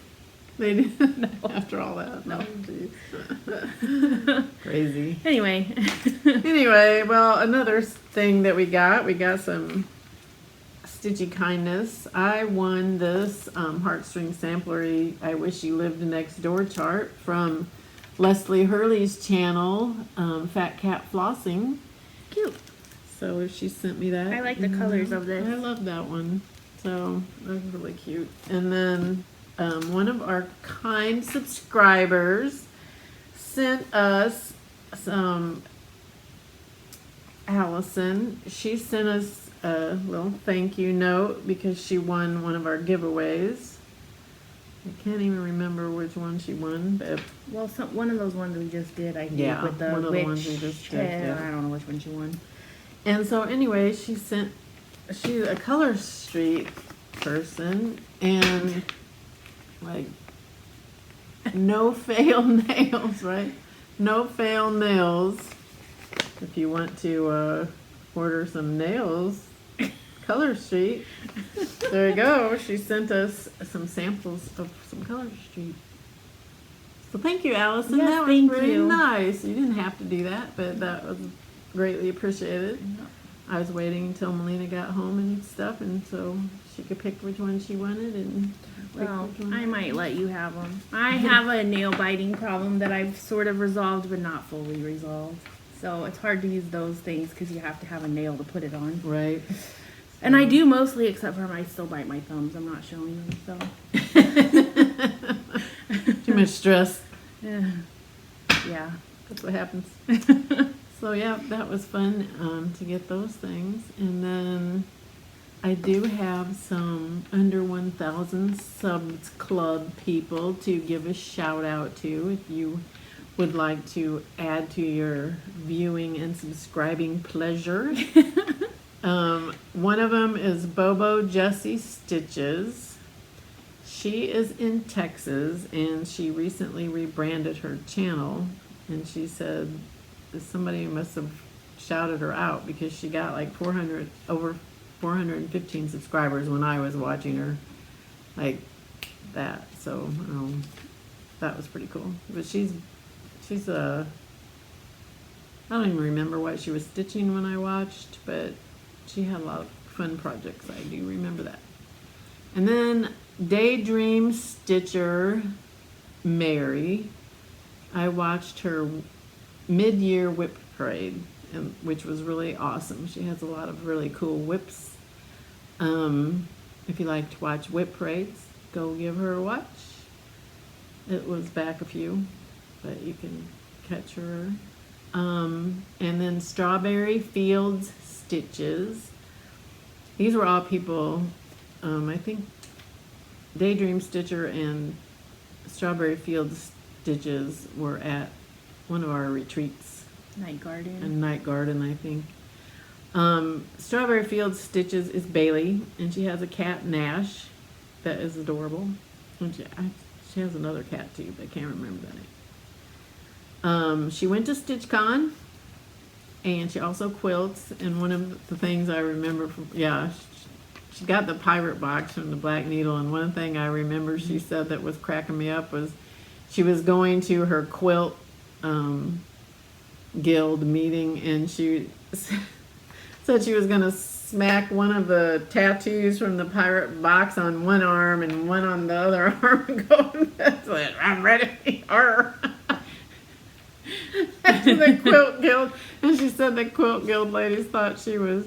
They didn't after all that. No. Jeez. Crazy. Anyway. Anyway, well, another thing that we got some Stitchy kindness. I won this heartstring samplery I Wish You Lived Next Door chart from Leslie Hurley's channel, Fat Cat Flossing. Cute. So she sent me that. I like the colors of this. I love that one. So that's really cute. And then one of our kind subscribers sent us some, Allison. She sent us a little thank you note because she won one of our giveaways. I can't even remember which one she won, but Well, one of those ones we just did, I think, Yeah, with the one of the witch. ones we just did, yeah. I don't know which one she won. and so anyway, she's a Color Street person, and like no fail nails, right? No fail nails. If you want to order some nails, Color Street. There you go. She sent us some samples of some Color Street. So thank you, Allison. Yes, that was thank really you. nice. You didn't have to do that, but that was greatly appreciated. I was waiting until Melina got home and stuff, and so she could pick which one she wanted and pick Well, which one. I might let you have them. I have a nail biting problem that I've sort of resolved, but not fully resolved. So it's hard to use those things because you have to have a nail to put it on. Right. And I do mostly, except for I still bite my thumbs. I'm not showing them, so. Too much stress. Yeah. That's what happens. So yeah, that was fun to get those things. And then I do have some under 1,000 subs club people to give a shout out to if you would like to add to your viewing and subscribing pleasure. One of them is Bobo Jessie Stitches. She is in Texas, and she recently rebranded her channel, and she said somebody must have shouted her out because she got like over 415 subscribers when I was watching her like that. So that was pretty cool. But she's I don't even remember what she was stitching when I watched, but she had a lot of fun projects. I do remember that. And then Daydream Stitcher Mary, I watched her mid-year whip parade, which was really awesome. She has a lot of really cool whips. If you like to watch whip parades, go give her a watch. It was back a few, but you can catch her. And then Strawberry Fields Stitches. These were all people, I think Daydream Stitcher and Strawberry Fields Stitches were at one of our retreats. Night garden. And Night Garden, I think. Strawberry Fields Stitches is Bailey, and she has a cat, Nash, that is adorable. And she has another cat too, but I can't remember the name. She went to StitchCon, and she also quilts. And one of the things I remember from, she got the pirate box from the Black Needle, and one thing I remember she said that was cracking me up was she was going to her quilt guild meeting, and she said she was going to smack one of the tattoos from the pirate box on one arm and one on the other arm and go, I'm ready. Arr. To the quilt guild. And she said the quilt guild ladies thought she was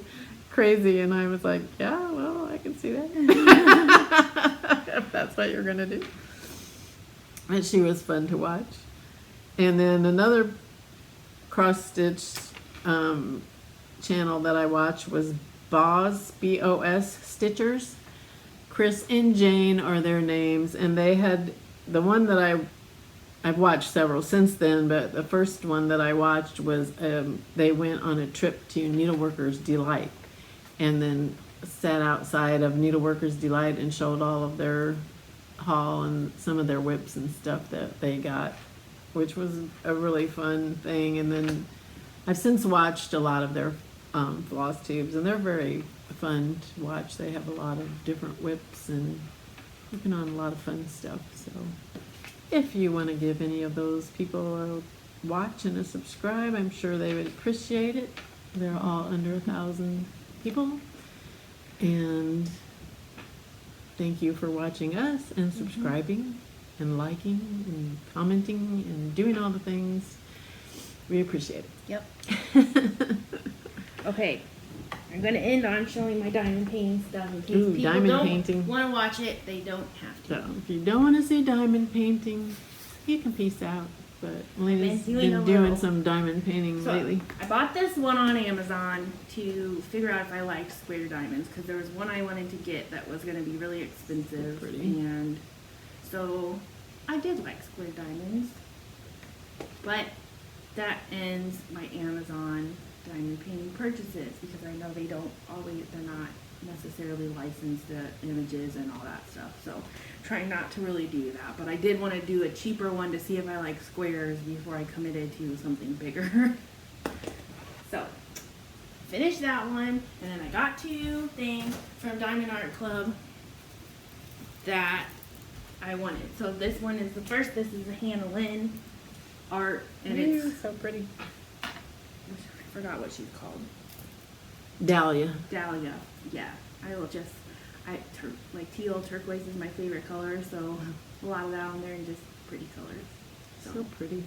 crazy, and I was like, yeah, well, I can see that. If that's what you're going to do. And she was fun to watch. And then another cross-stitch channel that I watched was Boz, B-O-S Stitchers. Chris and Jane are their names, and they had the one that I've watched several since then, but the first one that I watched was they went on a trip to Needleworkers Delight, and then sat outside of Needleworkers Delight and showed all of their haul and some of their whips and stuff that they got, which was a really fun thing. And then I've since watched a lot of their Flosstubes, and they're very fun to watch. They have a lot of different whips and working on a lot of fun stuff. So if you want to give any of those people a watch and a subscribe, I'm sure they would appreciate it. They're all under 1,000 people. And thank you for watching us and subscribing and liking and commenting and doing all the things. We appreciate it. Yep. Okay. I'm going to end on showing my diamond painting stuff in case people diamond don't painting. want to watch it. They don't have to. So if you don't want to see diamond painting, you can peace out. But Lena's been doing some diamond painting lately. I bought this one on Amazon to figure out if I liked square diamonds, because there was one I wanted to get that was going to be really expensive. Pretty. And so I did like square diamonds. But that ends my Amazon diamond painting purchases, because I know they're not necessarily licensed images and all that stuff. So trying not to really do that, but I did want to do a cheaper one to see if I like squares before I committed to something bigger. So finished that one, and then I got two things from Diamond Art Club that I wanted. So this one is the first. This is a Hannah Lynn art, and it's so pretty. I forgot what she's called. Dahlia. Dahlia. Yeah. Like teal turquoise is my favorite color, so a lot of that on there and just pretty colors. So pretty.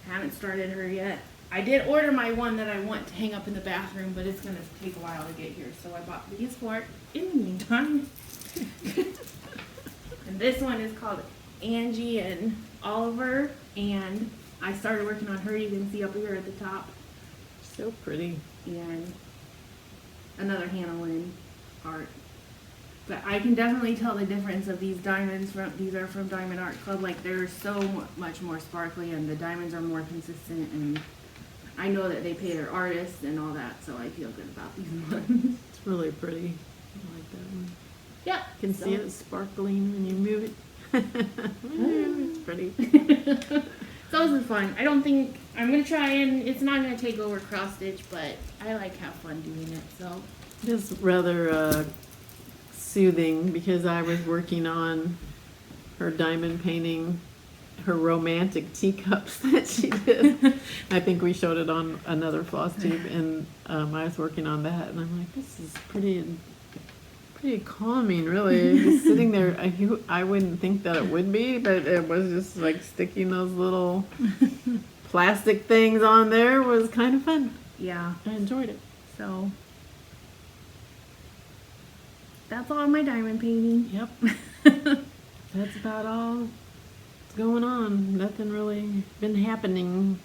I haven't started her yet. I did order my one that I want to hang up in the bathroom, but it's going to take a while to get here, so I bought these for it in the meantime. And this one is called Angie and Oliver, and I started working on her. You can see up here at the top. So pretty. And another Hannah Lynn art. But I can definitely tell the difference of these diamonds. These are from Diamond Art Club. Like, they're so much more sparkly, and the diamonds are more consistent, and I know that they pay their artists and all that, so I feel good about these ones. It's really pretty. I like that one. Yep. You can see it sparkling when you move it. It's pretty. So this is fun. I don't think I'm gonna try, and it's not gonna take over cross stitch, but I like have fun doing it. So it is rather soothing, because I was working on her diamond painting, her romantic teacups that she did. I think we showed it on another Flosstube, and I was working on that, and I'm like, this is pretty calming, really. Just sitting there, I wouldn't think that it would be, but it was just like sticking those little plastic things on there was kind of fun. yeah. I enjoyed it. So that's all my diamond painting. Yep. That's about all that's going on. Nothing really been happening.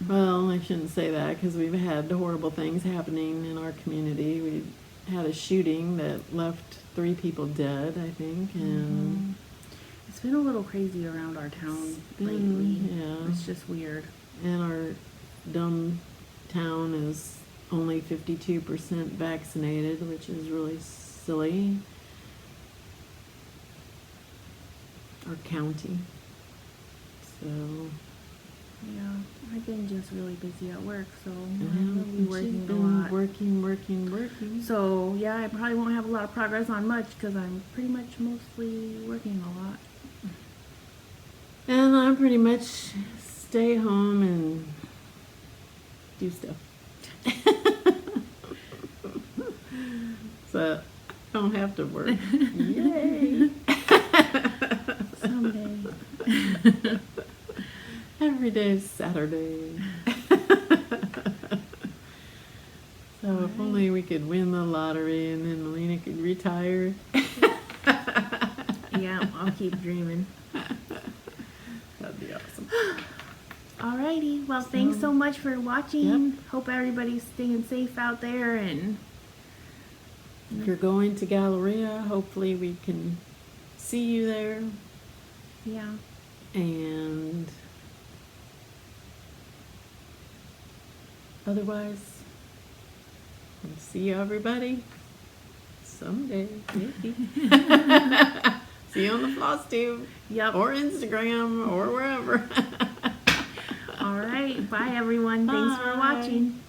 Well, I shouldn't say that, because we've had horrible things happening in our community. We had a shooting that left 3 people dead, I think, and It's been a little crazy around our town lately. yeah. It's just weird. And our dumb town is only 52% vaccinated, which is really silly. Our county. So, Yeah, I've been just really busy at work, so and I'm really she's working a been lot. working. So yeah, I probably won't have a lot of progress on much because I'm pretty much mostly working a lot. And I pretty much stay home and do stuff. So I don't have to work. Yay! Someday. Every day is Saturday. So if only we could win the lottery and then Melina could retire. Yeah, I'll keep dreaming. That'd be awesome. Alrighty, well, thanks so much for watching. Yep. Hope everybody's staying safe out there, and If you're going to Galleria, hopefully we can see you there. yeah. And otherwise, we'll see everybody someday. Maybe. See you on the Flosstube. Yep. Or Instagram or wherever. Alright, bye everyone. Thanks for Bye. watching.